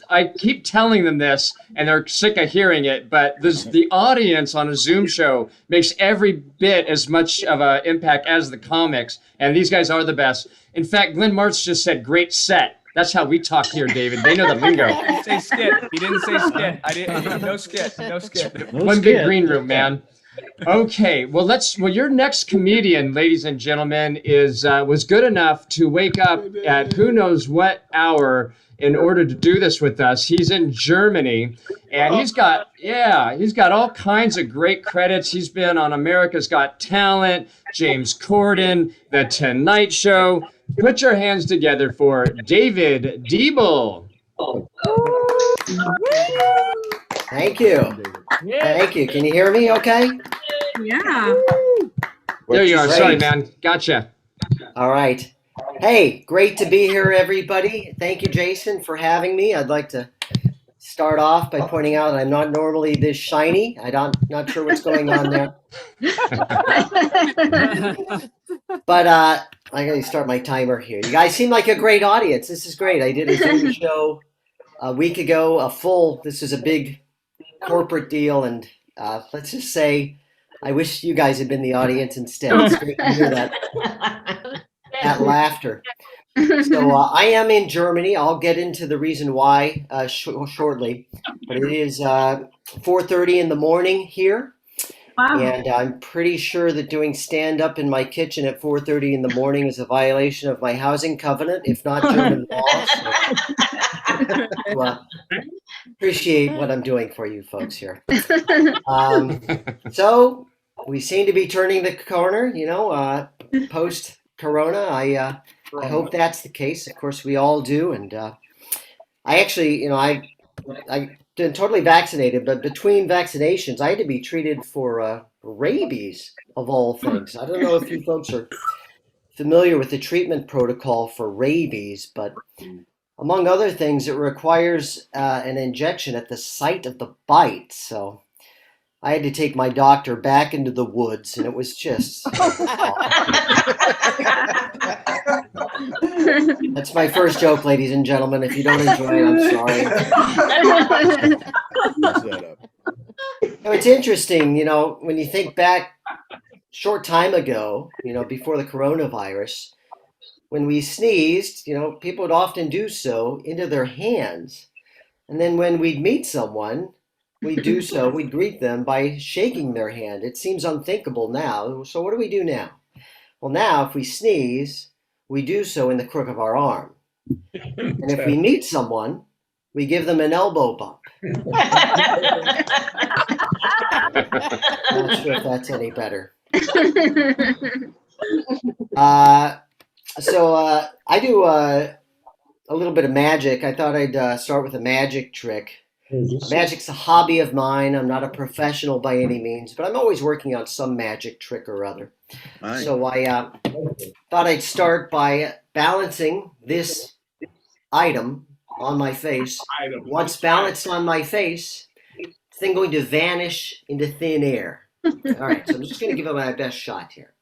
I keep telling them this, and they're sick of hearing it, but the audience on a Zoom show makes every bit as much of an impact as the comics, and these guys are the best. In fact, Glenn Martz just said great set. That's how we talk here, David. They know the lingo. He didn't say skit. He didn't say skit. I didn't. No skit. No skit. One big green room, man. Okay, well, your next comedian, ladies and gentlemen, was good enough to wake up at who knows what hour in order to do this with us. He's in Germany, and he's got all kinds of great credits. He's been on America's Got Talent, James Corden, The Tonight Show. Put your hands together for David Deeble. Thank you. Thank you. Can you hear me okay? Yeah. There you are. Great. Sorry, man. Gotcha. All right. Hey, great to be here, everybody. Thank you, Jason, for having me. I'd like to start off by pointing out I'm not normally this shiny. Not sure what's going on there. But I got to start my timer here. You guys seem like a great audience. This is great. I did a Zoom show a week ago, this is a big corporate deal, and let's just say I wish you guys had been the audience instead. It's great to hear that laughter. So I am in Germany. I'll get into the reason why shortly, but it is 4:30 in the morning here. Wow. And I'm pretty sure that doing stand-up in my kitchen at 4:30 in the morning is a violation of my housing covenant, if not German law. So, appreciate what I'm doing for you folks here. So we seem to be turning the corner, post-corona. I hope that's the case. Of course, we all do. And I actually, I've been totally vaccinated, but between vaccinations, I had to be treated for rabies, of all things. I don't know if you folks are familiar with the treatment protocol for rabies, but among other things, it requires an injection at the site of the bite. So I had to take my doctor back into the woods, and it was just... That's my first joke, ladies and gentlemen. If you don't enjoy it, I'm sorry. It's interesting, when you think back short time ago, before the coronavirus, when we sneezed, people would often do so into their hands. And then when we'd meet someone, we'd greet them by shaking their hand. It seems unthinkable now. So what do we do now? Well, now if we sneeze, we do so in the crook of our arm. And if we meet someone, we give them an elbow bump. Not sure if that's any better. So I do a little bit of magic. I thought I'd start with a magic trick. Magic's a hobby of mine. I'm not a professional by any means, but I'm always working on some magic trick or other. Nice. So I thought I'd start by balancing this item on my face. Once balanced on my face, it's then going to vanish into thin air. All right, so I'm just going to give it my best shot here.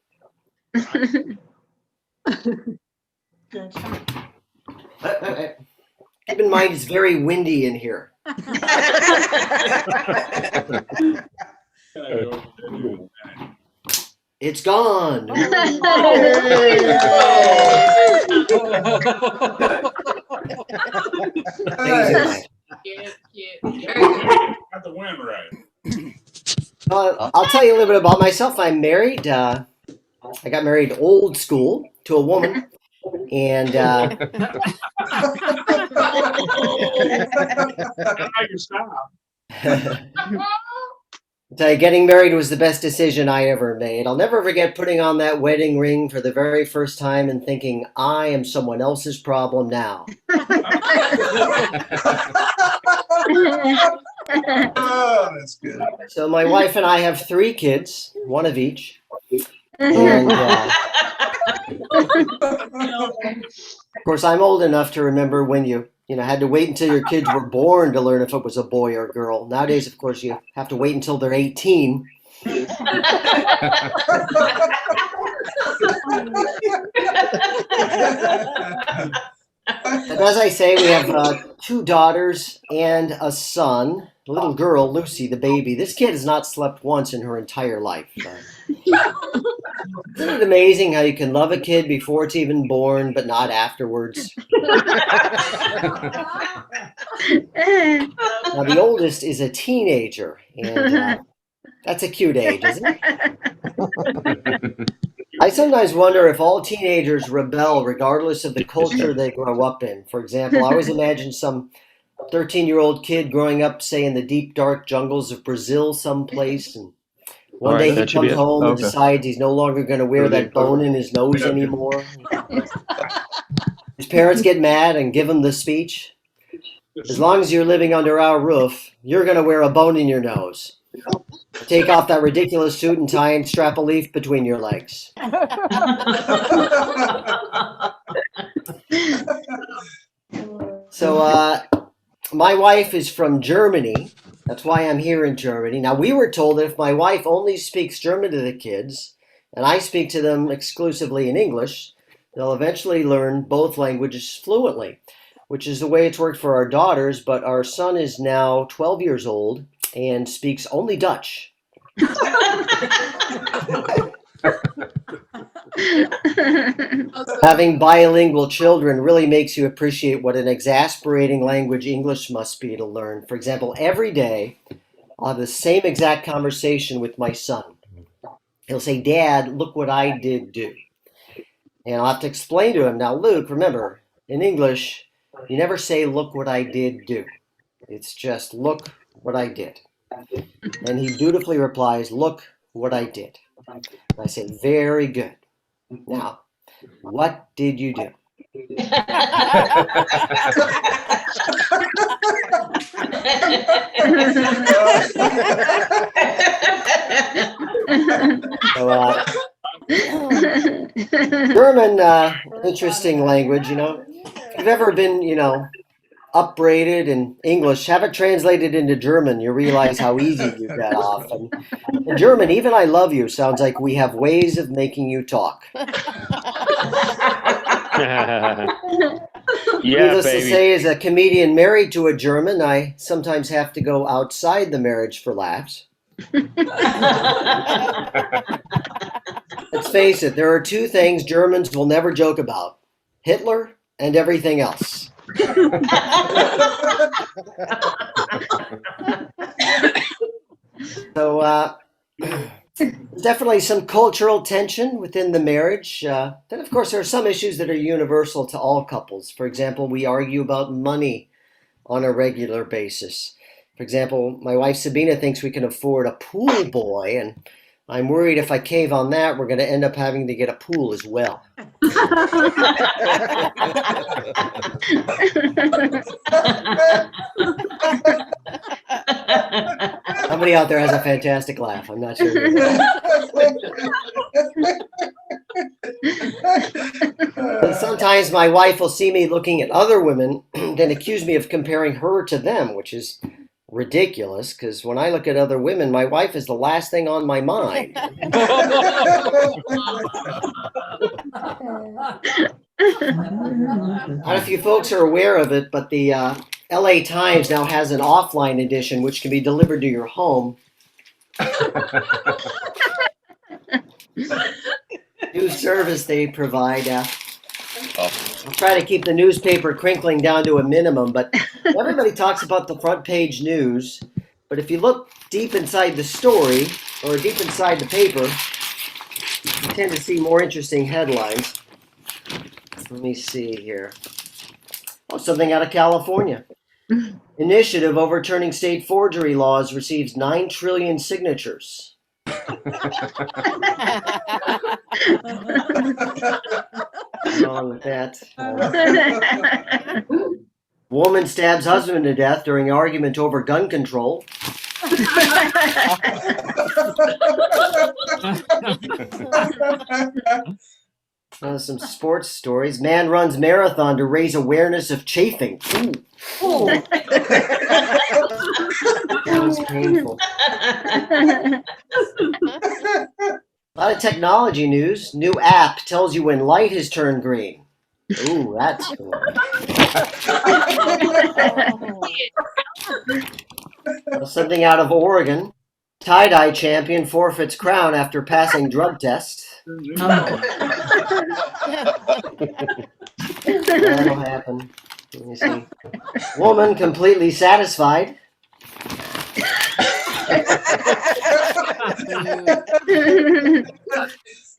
Keep in mind, it's very windy in here. It's gone. Amazing. Got the win right. I'll tell you a little bit about myself. I'm married. I got married old school to a woman. And I like your style. tell you, getting married was the best decision I ever made. I'll never forget putting on that wedding ring for the very first time and thinking, I am someone else's problem now. Oh, that's good. So my wife and I have 3 kids, one of each. And of course, I'm old enough to remember when you had to wait until your kids were born to learn if it was a boy or a girl. Nowadays, of course, you have to wait until they're 18. But as I say, we have 2 daughters and a son. The little girl, Lucy, the baby. This kid has not slept once in her entire life. Isn't it amazing how you can love a kid before it's even born, but not afterwards? Now, the oldest is a teenager, and that's a cute age, isn't it? I sometimes wonder if all teenagers rebel regardless of the culture they grow up in. For example, I always imagine some 13-year-old kid growing up, say, in the deep, dark jungles of Brazil someplace, and one day he comes home and decides he's no longer going to wear that bone in his nose anymore. His parents get mad and give him the speech. As long as you're living under our roof, you're going to wear a bone in your nose. Take off that ridiculous suit and tie and strap a leaf between your legs. So my wife is from Germany. That's why I'm here in Germany. Now, we were told that if my wife only speaks German to the kids, and I speak to them exclusively in English, they'll eventually learn both languages fluently, which is the way it's worked for our daughters, but our son is now 12 years old and speaks only Dutch. Having bilingual children really makes you appreciate what an exasperating language English must be to learn. For example, every day I'll have the same exact conversation with my son. He'll say, Dad, look what I did do. And I'll have to explain to him, now, Luke, remember, in English, you never say, look what I did do. It's just, look what I did. And he dutifully replies, look what I did. And I say, very good. Now, what did you do? So, German, interesting language, If you've ever been, upbraided in English, have it translated into German, you realize how easy you got off. And in German, even I love you sounds like we have ways of making you talk. Needless to say, as a comedian married to a German, I sometimes have to go outside the marriage for laughs. Let's face it, there are 2 things Germans will never joke about: Hitler and everything else. So there's definitely some cultural tension within the marriage. Then, of course, there are some issues that are universal to all couples. For example, we argue about money on a regular basis. For example, my wife Sabina thinks we can afford a pool boy, and I'm worried if I cave on that, we're going to end up having to get a pool as well. Somebody out there has a fantastic laugh. I'm not sure. Sometimes my wife will see me looking at other women, then accuse me of comparing her to them, which is ridiculous, because when I look at other women, my wife is the last thing on my mind. I don't know if you folks are aware of it, but the LA Times now has an offline edition which can be delivered to your home. News service they provide. I'll try to keep the newspaper crinkling down to a minimum, but everybody talks about the front page news. But if you look deep inside the story or deep inside the paper, you tend to see more interesting headlines. Let me see here. Oh, something out of California. Initiative overturning state forgery laws receives 9 trillion signatures. Wrong with that. Woman stabs husband to death during argument over gun control. Some sports stories. Man runs marathon to raise awareness of chafing. Ooh. That was painful. A lot of technology news. New app tells you when light has turned green. Ooh, that's cool. Something out of Oregon. Tie-dye champion forfeits crown after passing drug test. That'll happen. Let me see. Woman completely satisfied.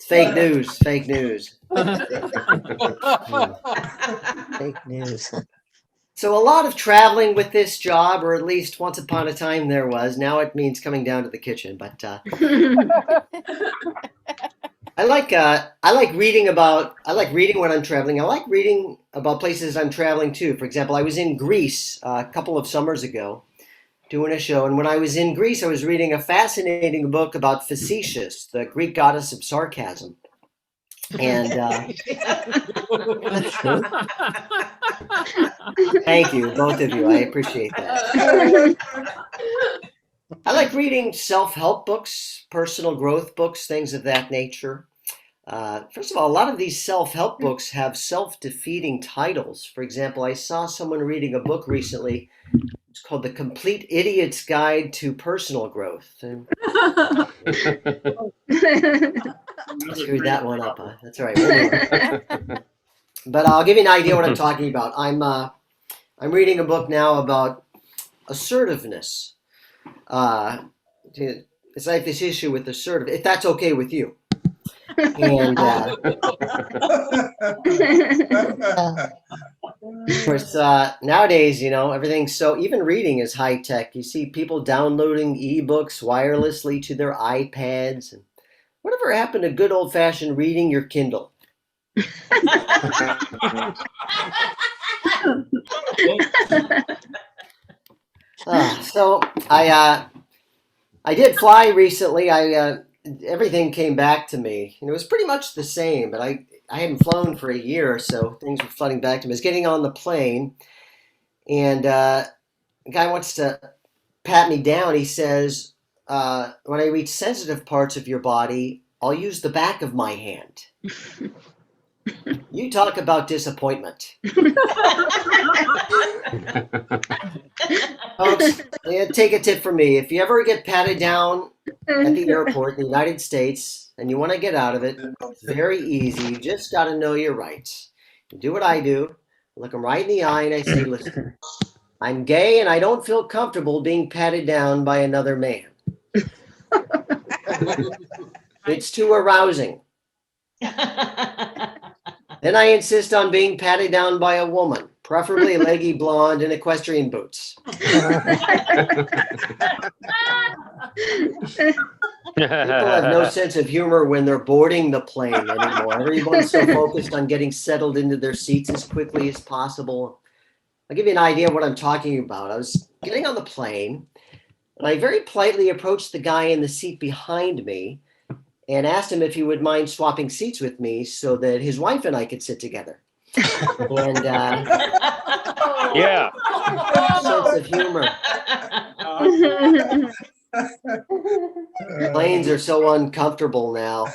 Fake news. Fake news. Fake news. So a lot of traveling with this job, or at least once upon a time there was. Now it means coming down to the kitchen. But I like reading when I'm traveling. I like reading about places I'm traveling to. For example, I was in Greece a couple of summers ago doing a show, and when I was in Greece, I was reading a fascinating book about Facetious, the Greek goddess of sarcasm. And thank you, both of you. I appreciate that. I like reading self-help books, personal growth books, things of that nature. First of all, a lot of these self-help books have self-defeating titles. For example, I saw someone reading a book recently. It's called The Complete Idiot's Guide to Personal Growth. And I screwed that one up. That's all right. One more. But I'll give you an idea what I'm talking about. I'm reading a book now about assertiveness. It's like this issue with assertive, if that's okay with you. And of course, nowadays, everything's so, even reading is high tech. You see people downloading ebooks wirelessly to their iPads. And whatever happened to good old fashioned reading your Kindle? So I did fly recently. Everything came back to me. It was pretty much the same, but I hadn't flown for a year, so things were flooding back to me. I was getting on the plane, and the guy wants to pat me down. He says, when I reach sensitive parts of your body, I'll use the back of my hand. You talk about disappointment. Folks, take a tip from me. If you ever get patted down at the airport in the United States and you want to get out of it, it's very easy. You just got to know your rights. You do what I do. I look them right in the eye and I say, listen, I'm gay and I don't feel comfortable being patted down by another man. It's too arousing. Then I insist on being patted down by a woman, preferably a leggy blonde in equestrian boots. People have no sense of humor when they're boarding the plane anymore. Everyone's so focused on getting settled into their seats as quickly as possible. I'll give you an idea of what I'm talking about. I was getting on the plane, and I very politely approached the guy in the seat behind me and asked him if he would mind swapping seats with me so that his wife and I could sit together. And Yeah. sense of humor. Planes are so uncomfortable now.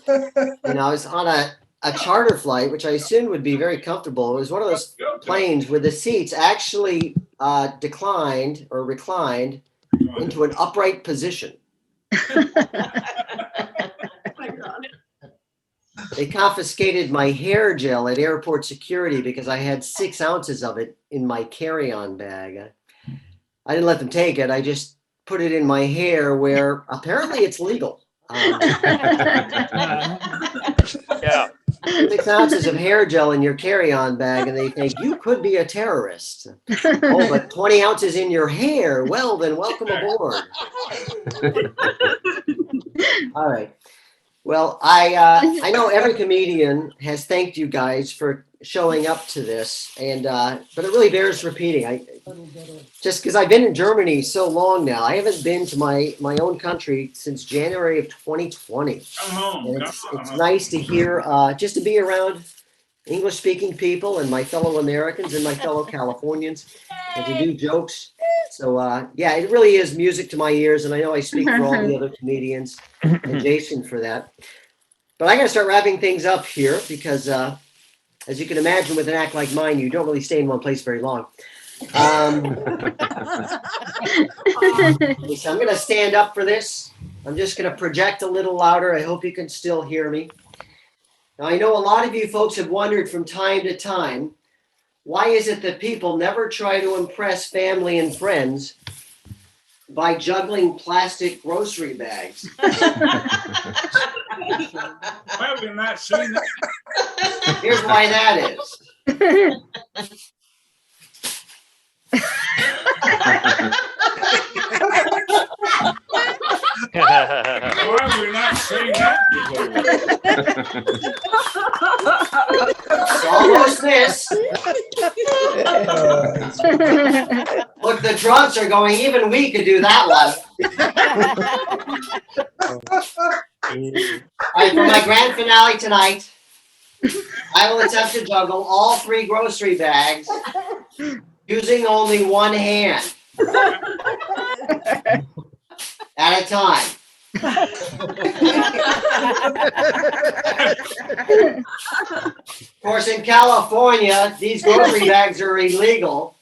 I was on a charter flight, which I assumed would be very comfortable. It was one of those planes where the seats actually reclined into an upright position. They confiscated my hair gel at airport security because I had 6 ounces of it in my carry-on bag. I didn't let them take it. I just put it in my hair where apparently it's legal. Yeah. 6 ounces of hair gel in your carry-on bag, and they think you could be a terrorist. Oh, but 20 ounces in your hair. Well, then welcome aboard. All right. Well, I know every comedian has thanked you guys for showing up to this, and but it really bears repeating. Just because I've been in Germany so long now, I haven't been to my own country since January of 2020. Come home. And Come it's on. nice to hear, just to be around English-speaking people and my fellow Americans and my fellow Californians, and to do jokes. So yeah, it really is music to my ears, and I know I speak for all the other comedians and Jason for that. But I got to start wrapping things up here because, as you can imagine, with an act like mine, you don't really stay in one place very long. So I'm going to stand up for this. I'm just going to project a little louder. I hope you can still hear me. Now, I know a lot of you folks have wondered from time to time, why is it that people never try to impress family and friends by juggling plastic grocery bags? Well, we've not seen that. Here's why that is. Well, we've not seen that before. It's almost this. Look, the drunks are going, even we could do that one. All right, for my grand finale tonight, I will attempt to juggle all 3 grocery bags using only one hand at a time. Of course, in California, these grocery bags are illegal.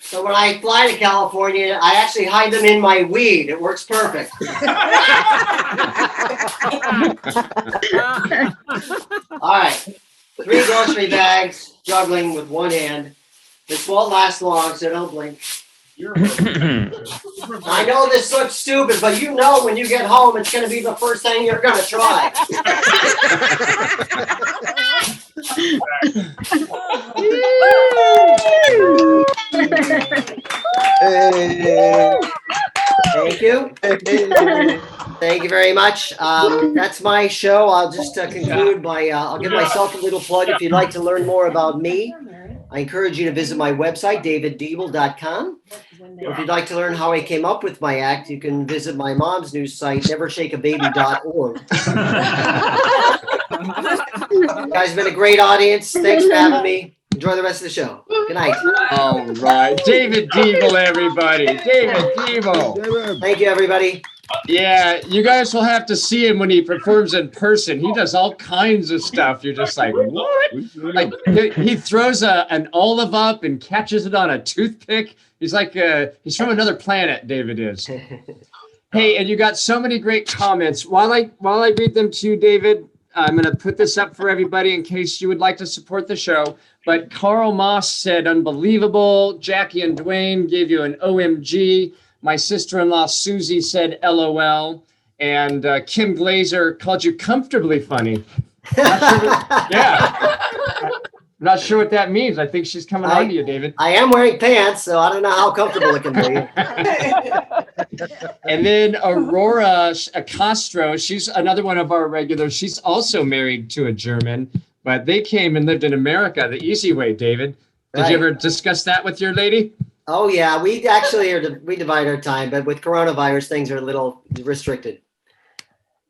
So when I fly to California, I actually hide them in my weed. It works perfect. All right, 3 grocery bags, juggling with one hand. This won't last long, so don't blink. I know this looks stupid, but you know when you get home, it's going to be the first thing you're going to try. Thank you. Thank you very much. That's my show. I'll just conclude by, I'll give myself a little plug. If you'd like to learn more about me, I encourage you to visit my website, daviddeeble.com. Or if you'd like to learn how I came up with my act, you can visit my mom's news site, nevershakeababy.org. You guys have been a great audience. Thanks for having me. Enjoy the rest of the show. Good night. All right. David Deeble, everybody. David Deeble. Thank you, everybody. Yeah, you guys will have to see him when he performs in person. He does all kinds of stuff. You're just like, what? Like he throws an olive up and catches it on a toothpick. He's like, he's from another planet, David is. Hey, and you got so many great comments. While I read them to you, David, I'm going to put this up for everybody in case you would like to support the show. But Carl Moss said, unbelievable. Jackie and Dwayne gave you an OMG. My sister-in-law, Susie, said LOL. And Kim Glazer called you comfortably funny. Yeah. I'm not sure what that means. I think she's coming on to you, David. I am wearing pants, so I don't know how comfortable it can be. And then Aurora Castro, she's another one of our regulars. She's also married to a German, but they came and lived in America the easy way, David. Did you ever discuss that with your lady? Oh, yeah. We actually we divide our time, but with coronavirus, things are a little restricted.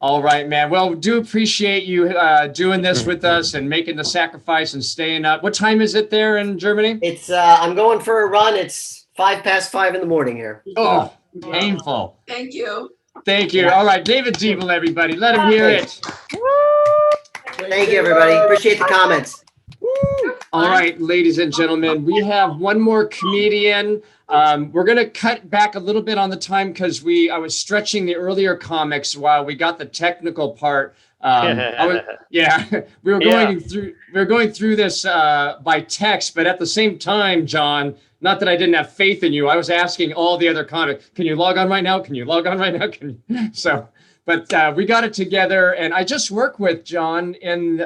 All right, man. Well, do appreciate you doing this with us and making the sacrifice and staying up. What time is it there in Germany? It's I'm going for a run. It's 5:05 in the morning here. Oh, painful. Thank you. Thank you. All right, David Deeble, everybody. Let him hear it. Thank you, everybody. Appreciate the comments. All right, ladies and gentlemen, we have one more comedian. We're going to cut back a little bit on the time because I was stretching the earlier comics while we got the technical part. We were going through this by text, but at the same time, John, not that I didn't have faith in you, I was asking all the other comics, can you log on right now? Can you log on right now? But we got it together, and I just worked with John in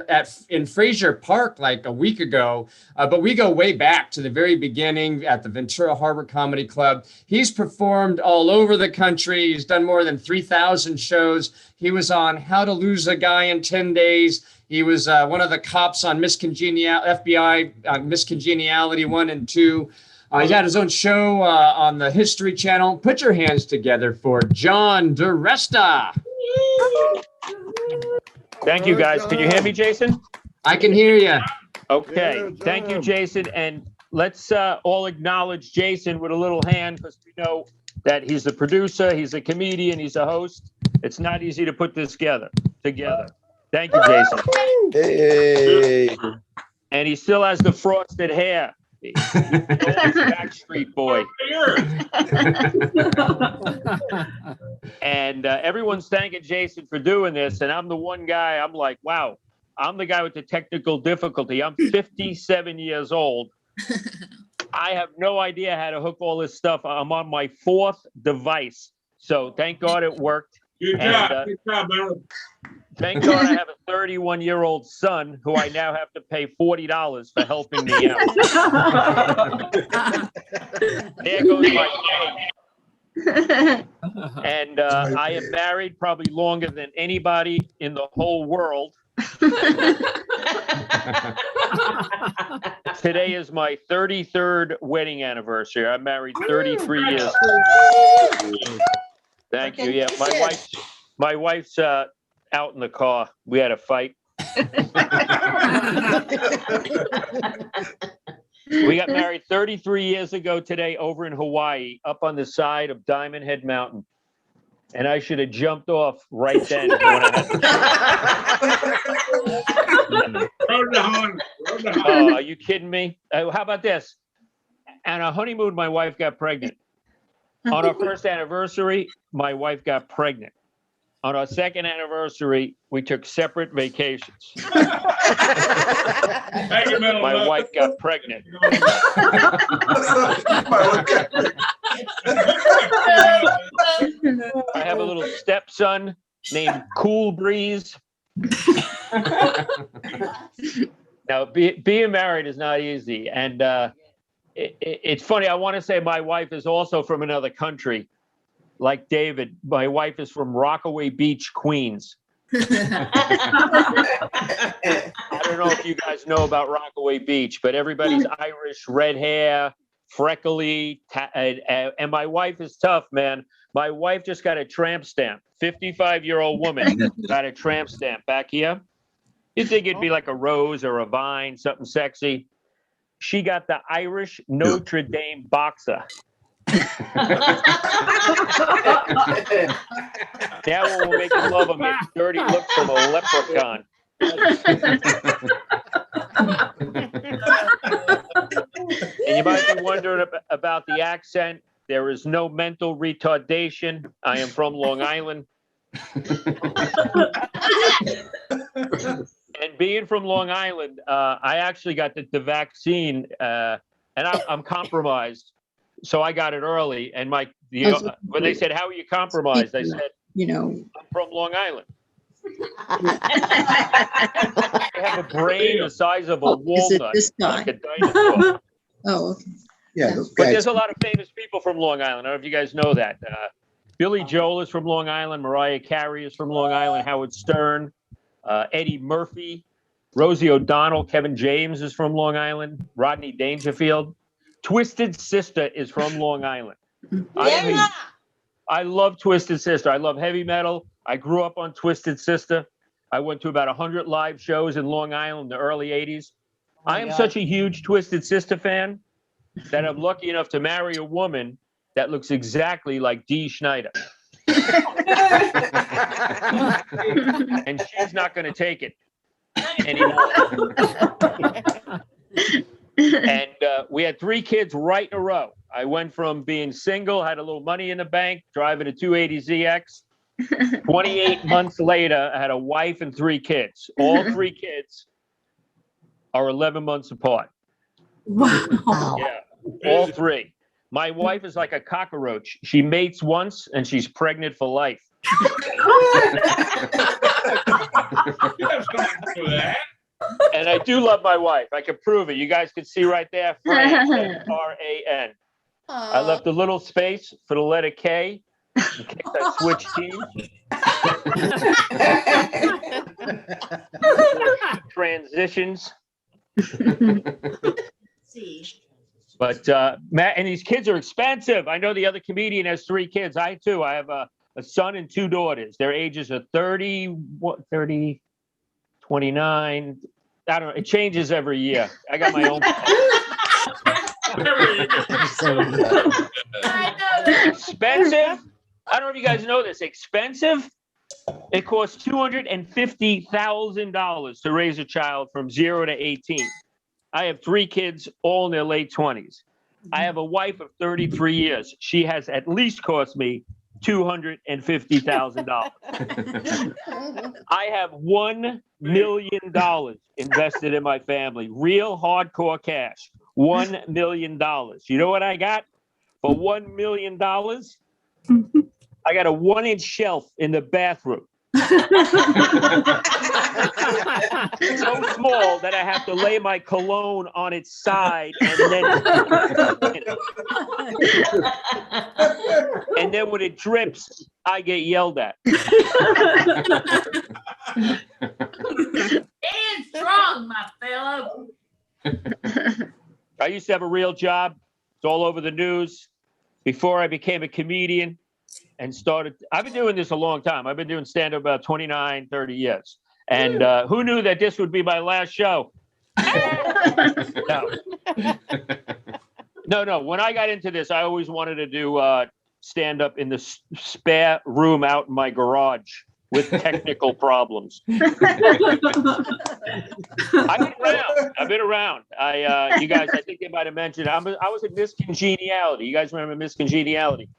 Fraser Park like a week ago. But we go way back to the very beginning at the Ventura Harbor Comedy Club. He's performed all over the country. He's done more than 3,000 shows. He was on How to Lose a Guy in 10 Days. He was one of the cops on FBI Miscongeniality 1 and 2. He had his own show on the History Channel. Put your hands together for John Diresta. Thank you, guys. Can you hear me, Jason? I can hear you. Okay. Thank you, Jason. And let's all acknowledge Jason with a little hand, because we know that he's a producer, he's a comedian, he's a host. It's not easy to put this together. Thank you, Jason. Hey. And he still has the frosted hair. He's the Backstreet Boy. And everyone's thanking Jason for doing this, and I'm the one guy, I'm like, wow, I'm the guy with the technical difficulty. I'm 57 years old. I have no idea how to hook all this stuff. I'm on my 4th device. So thank God it worked. Good job, brother. Thank God I have a 31-year-old son who I now have to pay $40 for helping me out. There goes my day. And I am married probably longer than anybody in the whole world. Today is my 33rd wedding anniversary. I'm married 33 years. Thank you. Yeah, my wife's out in the car. We had a fight. We got married 33 years ago today over in Hawaii, up on the side of Diamond Head Mountain. And I should have jumped off right then. When Oh, are you kidding me? How about this? On our honeymoon, my wife got pregnant. On our first anniversary, my wife got pregnant. On our second anniversary, we took separate vacations. My wife got pregnant. I have a little stepson named Cool Breeze. Now, being married is not easy. And it's funny. I want to say my wife is also from another country. Like David, my wife is from Rockaway Beach, Queens. I don't know if you guys know about Rockaway Beach, but everybody's Irish, red hair, freckly, and my wife is tough, man. My wife just got a tramp stamp. 55-year-old woman got a tramp stamp back here. You'd think it'd be like a rose or a vine, something sexy. She got the Irish Notre Dame boxer. Now when we're making love, I'm getting dirty looks from a leprechaun. And you might be wondering about the accent. There is no mental retardation. I am from Long Island. And being from Long Island, I actually got the vaccine, and I'm compromised. So I got it early, and when they said, "How are you compromised?" I said, "I'm from Long Island." I have a brain the size of a walnut, like a dinosaur. Oh, okay. Yeah, But there's a lot of famous people from Long Island. I don't know if you guys know that. Billy Joel is from Long Island. Mariah Carey is from Long Island. Howard Stern, Eddie Murphy, Rosie O'Donnell, Kevin James is from Long Island. Rodney Dangerfield. Twisted Sister is from Long Island. I love Twisted Sister. I love heavy metal. I grew up on Twisted Sister. I went to about 100 live shows in Long Island in the early 80s. I am such a huge Twisted Sister fan that I'm lucky enough to marry a woman that looks exactly like Dee Schneider. And she's not going to take it anymore. And we had 3 kids right in a row. I went from being single, had a little money in the bank, driving a 280ZX. 28 months later, I had a wife and 3 kids. All 3 kids are 11 months apart. Wow. Yeah, all 3. My wife is like a cockroach. She mates once and she's pregnant for life. And I do love my wife. I can prove it. You guys can see right there, Fran, F-R-A-N. I left a little space for the letter K in case I switch teams. Transitions. But Matt, and these kids are expensive. I know the other comedian has 3 kids. I too. I have a son and 2 daughters. Their ages are 30, 29. I don't know. It changes every year. I got my own. Expensive. I don't know if you guys know this. Expensive. It costs $250,000 to raise a child from 0 to 18. I have 3 kids, all in their late 20s. I have a wife of 33 years. She has at least cost me $250,000. I have $1 million invested in my family. Real hardcore cash. $1 million. You know what I got? For $1 million, I got a 1-inch shelf in the bathroom. So small that I have to lay my cologne on its side and then when it drips, I get yelled at. Stand strong, my fellow. I used to have a real job. It's all over the news. Before I became a comedian and started, I've been doing this a long time. I've been doing stand-up about 29, 30 years. And who knew that this would be my last show? No. When I got into this, I always wanted to do stand-up in the spare room out in my garage with technical problems. I've been around. You guys, I think they might have mentioned, I was in Miss Congeniality. You guys remember Miss Congeniality?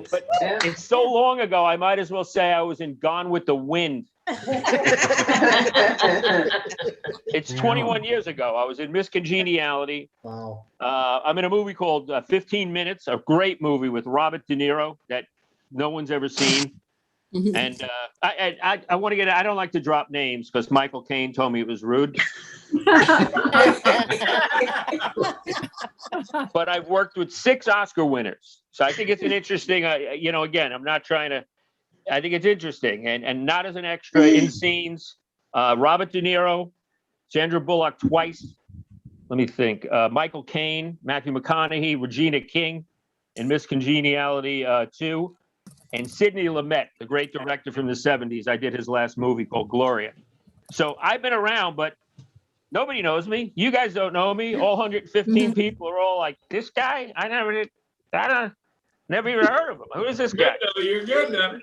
But it's so long ago, I might as well say I was in Gone with the Wind. It's 21 years ago. I was in Miss Congeniality. Wow. I'm in a movie called 15 Minutes, a great movie with Robert De Niro that no one's ever seen. And I want to I don't like to drop names because Michael Caine told me it was rude. But I've worked with 6 Oscar winners. So I think it's an interesting, again, I'm not trying to, I think it's interesting and not as an extra in scenes. Robert De Niro, Sandra Bullock twice. Let me think. Michael Caine, Matthew McConaughey, Regina King in Miss Congeniality 2. And Sidney Lumet, the great director from the 70s. I did his last movie called Gloria. So I've been around, but nobody knows me. You guys don't know me. All 115 people are all like, this guy? I never even heard of him. Who is this guy? You're good now.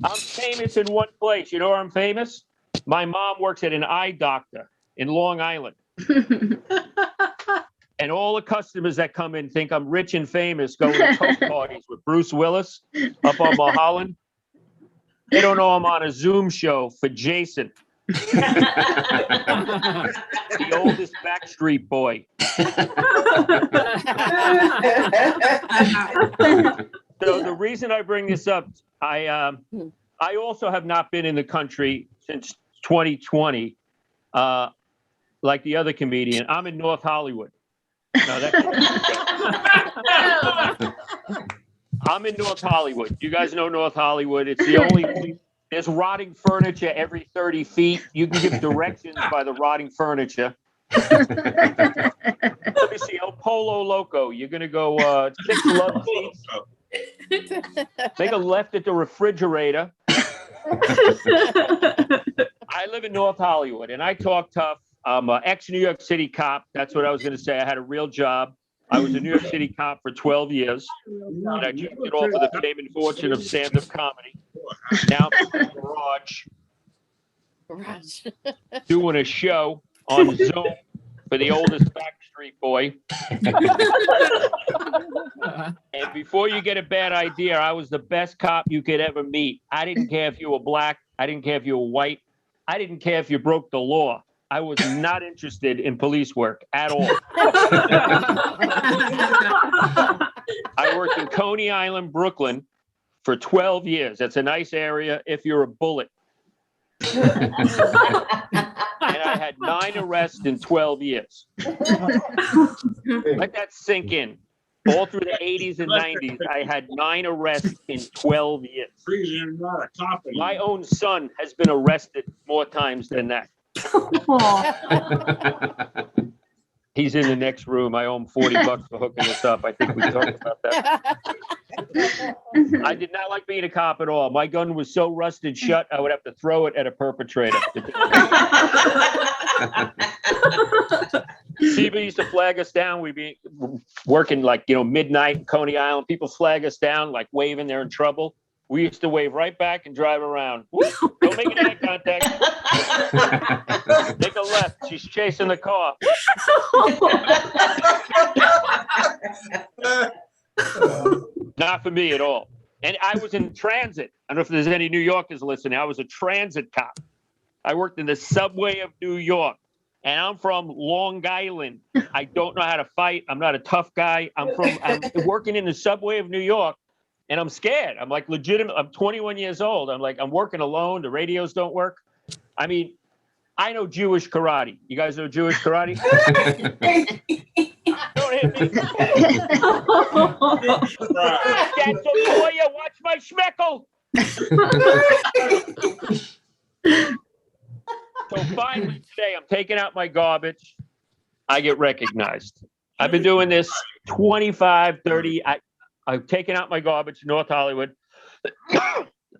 I'm famous in one place. You know where I'm famous? My mom works at an eye doctor in Long Island. And all the customers that come in think I'm rich and famous going to Coke parties with Bruce Willis up on Mulholland. They don't know I'm on a Zoom show for Jason, the oldest Backstreet Boy. So the reason I bring this up, I also have not been in the country since 2020, like the other comedian. I'm in North Hollywood. No, I'm in North Hollywood. You guys know North Hollywood. It's the only. There's rotting furniture every 30 feet. You can give directions by the rotting furniture. Let me see. El Polo Loco. You're gonna go 6 love seats. Make a left at the refrigerator. I live in North Hollywood, and I talk tough. I'm an ex-New York City cop. That's what I was going to say. I had a real job. I was a New York City cop for 12 years. And I jumped it all for the fame and fortune of stand-up comedy. Now I'm in the garage doing a show on Zoom for the oldest backstreet boy. And before you get a bad idea, I was the best cop you could ever meet. I didn't care if you were black. I didn't care if you were white. I didn't care if you broke the law. I was not interested in police work at all. I worked in Coney Island, Brooklyn for 12 years. That's a nice area if you're a bullet. And I had 9 arrests in 12 years. Let that sink in. All through the 80s and 90s, I had 9 arrests in 12 years. Freezing, not a cop anymore. My own son has been arrested more times than that. He's in the next room. I owe him $40 for hooking us up. I think we talked about that. I did not like being a cop at all. My gun was so rusted shut, I would have to throw it at a perpetrator. People used to flag us down. We'd be working like, midnight in Coney Island. People flag us down, like waving, they're in trouble. We used to wave right back and drive around. Woo! Don't make any eye contact. Take a left. She's chasing the car. Not for me at all. And I was in transit. I don't know if there's any New Yorkers listening. I was a transit cop. I worked in the subway of New York. And I'm from Long Island. I don't know how to fight. I'm not a tough guy. I'm working in the subway of New York. And I'm scared. I'm like legitimate. I'm 21 years old. I'm working alone. The radios don't work. I mean, I know Jewish karate. You guys know Jewish karate? Don't hit me. That's a lawyer. Watch my schmeckle. So finally today, I'm taking out my garbage. I get recognized. I've been doing this 25, 30. I've taken out my garbage, North Hollywood.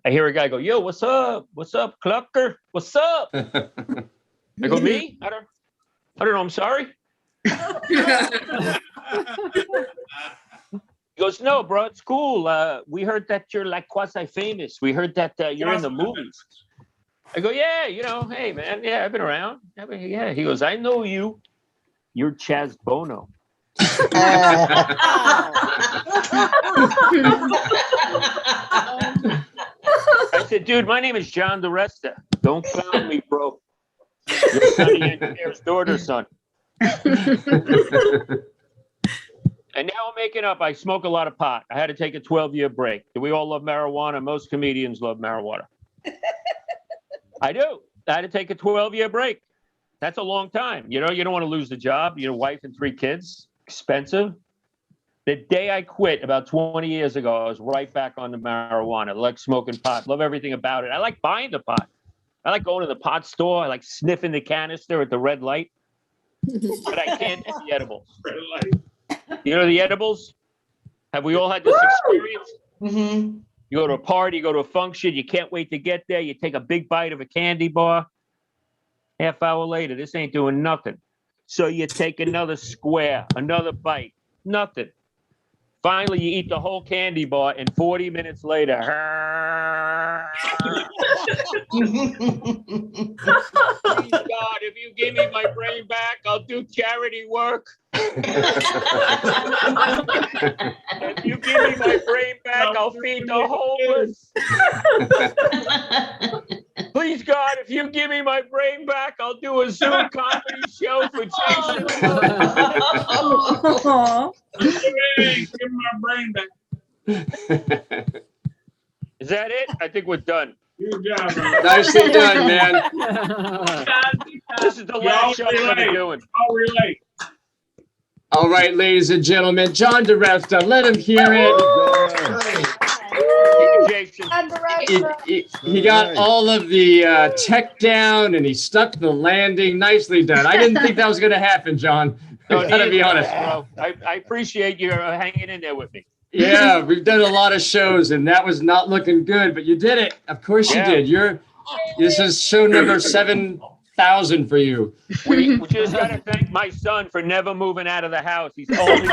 I hear a guy go, "Yo, what's up? What's up, Clucker? What's up?" I go, "Me? I don't know. I'm sorry." He goes, "No, bro, it's cool. We heard that you're like quasi-famous. We heard that you're in the movies." I go, "Yeah, hey, man. Yeah, I've been around. Yeah." He goes, "I know you. You're Chaz Bono." I said, "Dude, my name is John Diresta. Don't clown me, bro. You're Sonny Engineer's daughter's son." And now I'm making up. I smoke a lot of pot. I had to take a 12-year break. Do we all love marijuana? Most comedians love marijuana. I do. I had to take a 12-year break. That's a long time. You don't want to lose the job. Wife and 3 kids. Expensive. The day I quit about 20 years ago, I was right back on the marijuana. I like smoking pot. Love everything about it. I like buying the pot. I like going to the pot store. I like sniffing the canister at the red light. But I can't get the edibles. You know the edibles? Have we all had this experience? Mm-hmm. You go to a party, you go to a function, you can't wait to get there. You take a big bite of a candy bar. Half hour later, this ain't doing nothing. So you take another square, another bite, nothing. Finally, you eat the whole candy bar, and 40 minutes later, please God, if you give me my brain back, I'll do charity work. If you give me my brain back, I'll feed the homeless. Please God, if you give me my brain back, I'll do a Zoom comedy show for Jason. Hey, give my brain back. Is that it? I think we're done. Good job, man. Nicely done, man. This is the last show I'm ever doing. I'll relate. All right, ladies and gentlemen, John Diresta, let him hear it. Jason. He got all of the tech down, and he stuck the landing. Nicely done. I didn't think that was going to happen, John. No, I gotta be honest. Bro. I appreciate you hanging in there with me. Yeah, we've done a lot of shows, and that was not looking good, but you did it. Of course you did. This is show number 7,000 for you. We just got to thank my son for never moving out of the house. He's only